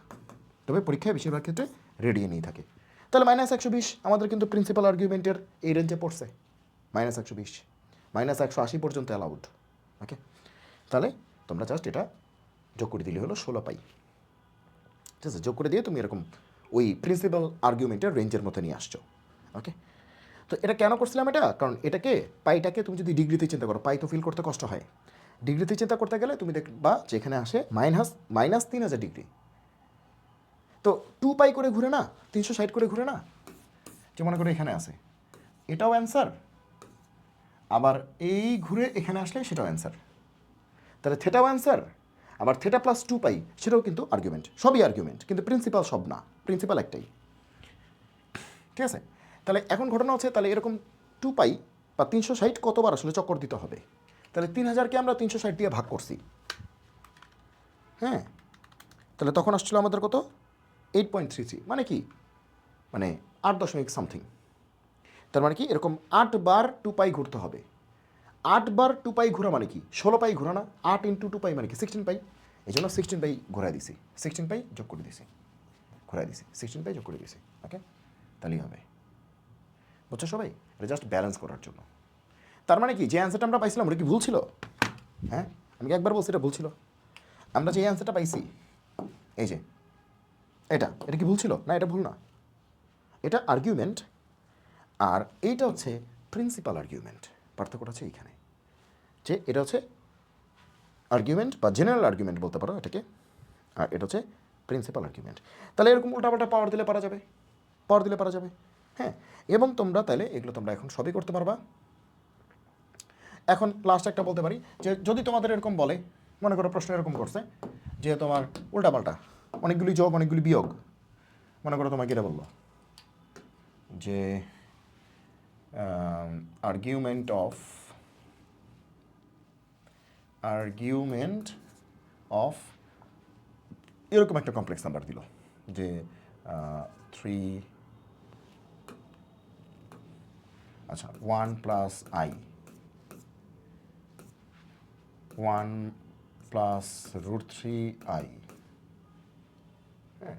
তবে পরীক্ষায় বেশিরভাগ ক্ষেত্রে রেডিয়ানেই থাকে। তাহলে -120 আমাদের কিন্তু প্রিন্সিপাল আর্গুমেন্টের এই রেঞ্জে পড়ছে। -120 -180 পর্যন্ত অ্যালাউড। ওকে, তাহলে তোমরা জাস্ট এটা যোগ করে দিলে হলো 16π। ঠিক আছে, যোগ করে দিয়ে তুমি এরকম ওই প্রিন্সিপাল আর্গুমেন্টের রেঞ্জের মধ্যে নিয়ে আসছো। ওকে, তো এটা কেন করছিলাম এটা? কারণ এটাকে পাইটাকে তুমি যদি ডিগ্রিতে চিন্তা করো, পাই তো ফিল করতে কষ্ট হয়। ডিগ্রিতে চিন্তা করতে গেলে তুমি দেখবা যেখানে আসে -3000 ডিগ্রি। তো 2π করে ঘুরে না, 360 করে ঘুরে না, যে মনে করো এখানে আসে, এটাও অ্যান্সার, আবার এই ঘুরে এখানে আসলে সেটাও অ্যান্সার। তাহলে থেটাও অ্যান্সার, আবার থেটা প্লাস 2π সেটাও কিন্তু আর্গুমেন্ট। সবই আর্গুমেন্ট, কিন্তু প্রিন্সিপাল সব না, প্রিন্সিপাল একটাই। ঠিক আছে, তাহলে এখন ঘটনা হচ্ছে, তাহলে এরকম 2π বা 360 কতবার আসলে চক্কর দিতে হবে? তাহলে 3000কে আমরা 360 দিয়ে ভাগ করছি। হ্যাঁ, তাহলে তখন আসছিল আমাদের কত? 8.33, মানে কি, মানে 8 দশমিক সামথিং। তার মানে কি এরকম 8 বার 2π ঘুরতে হবে। 8 বার 2π ঘোরা মানে কি? 16π ঘোরা না? 8 × 2π মানে কি? 16π। এই জন্য 16π ঘোরাই দিছি, 16π যোগ করে দিছি, ঘোরাই দিছি, 16π যোগ করে দিছি। ওকে, তাহলেই হবে। বুঝছো সবাই? এটা জাস্ট ব্যালেন্স করার জন্য। তার মানে কি, যে অ্যান্সারটা আমরা পাইছিলাম ওটা কি ভুল ছিল? হ্যাঁ, আমি কি একবার বলছি এটা ভুল ছিল? আমরা যে অ্যান্সারটা পাইছি, এই যে এটা কি ভুল ছিল? না, এটা ভুল না। এটা আর্গুমেন্ট, আর এইটা হচ্ছে প্রিন্সিপাল আর্গুমেন্ট। পার্থক্যটা হচ্ছে এইখানে, যে এটা হচ্ছে আর্গুমেন্ট বা জেনারেল আর্গুমেন্ট বলতে পারো এটাকে, আর এটা হচ্ছে প্রিন্সিপাল আর্গুমেন্ট। তাহলে এরকম উল্টাপাল্টা পাওয়ার দিলে পারা যাবে, হ্যাঁ। এবং তোমরা তাহলে এগুলো তোমরা এখন সবই করতে পারবা। এখন লাস্ট একটা বলতে পারি, যে যদি তোমাদের এরকম বলে, মনে করো প্রশ্ন এরকম করছে যে তোমার উল্টাপাল্টা অনেকগুলি যোগ অনেকগুলি বিয়োগ, মনে করো তোমাকে এটা বললো যে আর্গুমেন্ট অফ এরকম একটা কমপ্লেক্স নাম্বার দিল, যে 3, আচ্ছা 1 + i, 1 + √3i, হ্যাঁ,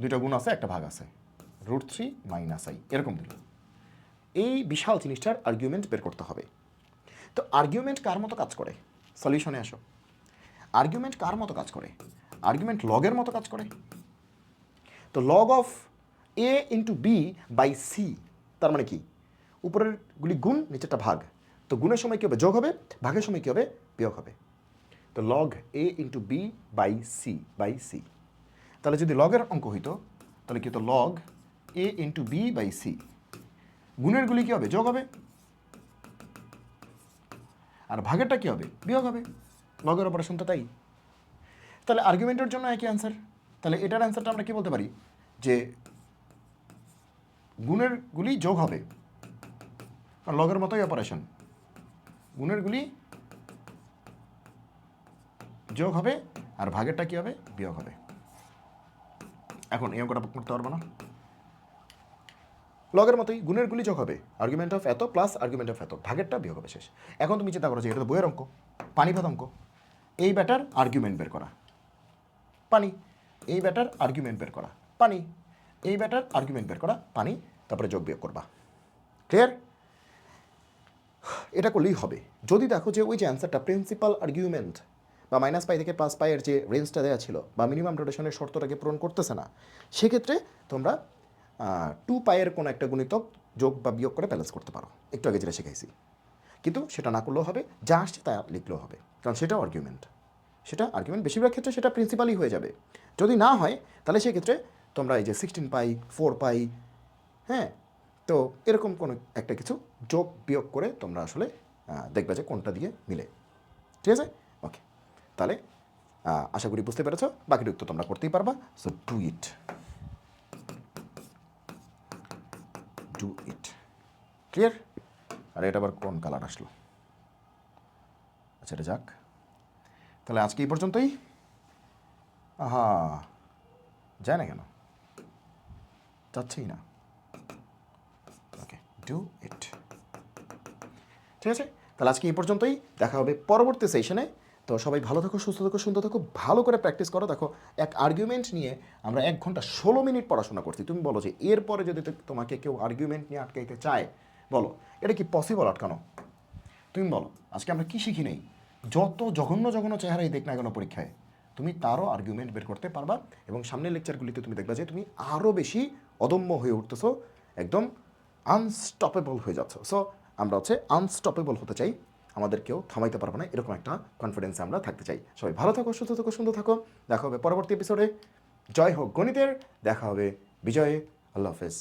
দুইটা গুণ আছে একটা ভাগ আছে, √3 - i, এরকম দিল। এই বিশাল জিনিসটার আর্গুমেন্ট বের করতে হবে। তো আর্গুমেন্ট কার মতো কাজ করে? সলিউশনে আসো। আর্গুমেন্ট কার মতো কাজ করে? আর্গুমেন্ট লগের মতো কাজ করে। তো লগ অফ a × b/c, তার মানে কি, উপরের গুলি গুণ, নিচেরটা ভাগ। তো গুণের সময় কী হবে? যোগ হবে, ভাগের সময় কী হবে? বিয়োগ হবে। তো লগ a × b/c, তাহলে যদি লগের অঙ্ক হইতো তাহলে কি হতো? লগ a × b/c, গুণের গুলি কী হবে? যোগ হবে, আর ভাগেরটা কী হবে? বিয়োগ হবে। লগের অপারেশন তো তাই। তাহলে আর্গুমেন্টের জন্য একই অ্যান্সার। তাহলে এটার অ্যান্সারটা আমরা কী বলতে পারি? যে গুণের গুলি যোগ হবে, আর লগের মতোই অপারেশন, গুণের গুলি যোগ হবে আর ভাগেরটা কী হবে বিয়োগ হবে। এখন এই অঙ্কটা করতে পারবো না, লগের মতোই গুণের গুলি যোগ হবে, আর্গুমেন্ট অফ এত প্লাস আর্গুমেন্ট অফ এত, ভাগেরটা বিয়োগ হবে শেষ। এখন তুমি চিন্তা করো যে এটা তো বইয়ের অঙ্ক, পানিপথ অঙ্ক, এই ব্যাটার আর্গুমেন্ট বের করা পানি, এই ব্যাটার আর্গুমেন্ট বের করা পানি, এই ব্যাটার আর্গুমেন্ট বের করা পানি, তারপরে যোগ বিয়োগ করবা। ক্লিয়ার? এটা করলেই হবে। যদি দেখো যে ওই যে অ্যান্সারটা প্রিন্সিপাল আর্গুমেন্ট বা -π থেকে +π এর যে রেঞ্জটা দেওয়া ছিল বা মিনিমাম রোটেশনের শর্তটাকে পূরণ করতেছে না, সেক্ষেত্রে তোমরা 2π এর কোনো একটা গুণিতক যোগ বা বিয়োগ করে ব্যালেন্স করতে পারো, একটু আগে যেটা শিখাইছি। কিন্তু সেটা না করলেও হবে, যা আসছে তা লিখলেও হবে, কারণ সেটাও আর্গুমেন্ট। সেটা আর্গুমেন্ট বেশিরভাগ ক্ষেত্রে সেটা প্রিন্সিপালই হয়ে যাবে। যদি না হয় তাহলে সেক্ষেত্রে তোমরা এই যে 16π 4π, হ্যাঁ, তো এরকম কোনো একটা কিছু যোগ বিয়োগ করে তোমরা আসলে দেখবে যে কোনটা দিয়ে মিলে। ঠিক আছে? ওকে, তাহলে আশা করি বুঝতে পেরেছ, বাকিটা উত্তর তোমরা করতেই পারবা। So do it, do it. Clear? আর এটা আবার কোন কালার আসলো? আচ্ছা, এটা যাক। তাহলে আজকে এই পর্যন্তই। আহা, যায় না কেন? যাচ্ছেই না। ওকে, ডু ইট। ঠিক আছে, তাহলে আজকে এই পর্যন্তই, দেখা হবে পরবর্তী সেশনে। তো সবাই ভালো থাকো, সুস্থ থাকো, সুন্দর থাকো, ভালো করে প্র্যাকটিস করো। দেখো, এক আর্গুমেন্ট নিয়ে আমরা 1 ঘন্টা 16 মিনিট পড়াশোনা করছি। তুমি বলো যে এরপরে যদি তোমাকে কেউ আর্গুমেন্ট নিয়ে আটকাইতে চায়, বলো এটা কি পসিবল আটকানো? তুমি বলো আজকে আমরা কি শিখি নেই? যত জঘন্য জঘন্য চেহারাই দেখ না কেন পরীক্ষায়, তুমি তারও আর্গুমেন্ট বের করতে পারবা, এবং সামনের লেকচারগুলিতে তুমি দেখবা যে তুমি আরও বেশি অদম্য হয়ে উঠতেছো, একদম আনস্টপেবল হয়ে যাচ্ছ। সো আমরা আনস্টপেবল হতে চাই, আমাদের কেউ থামাইতে পারবে না, এরকম একটা কনফিডেন্সে আমরা থাকতে চাই। সবাই ভালো থাকো, সুস্থ থাকো, সুন্দর থাকো। দেখা হবে পরবর্তী এপিসোডে। জয় হোক গণিতের, দেখা হবে বিজয়ে। আল্লাহ হাফেজ।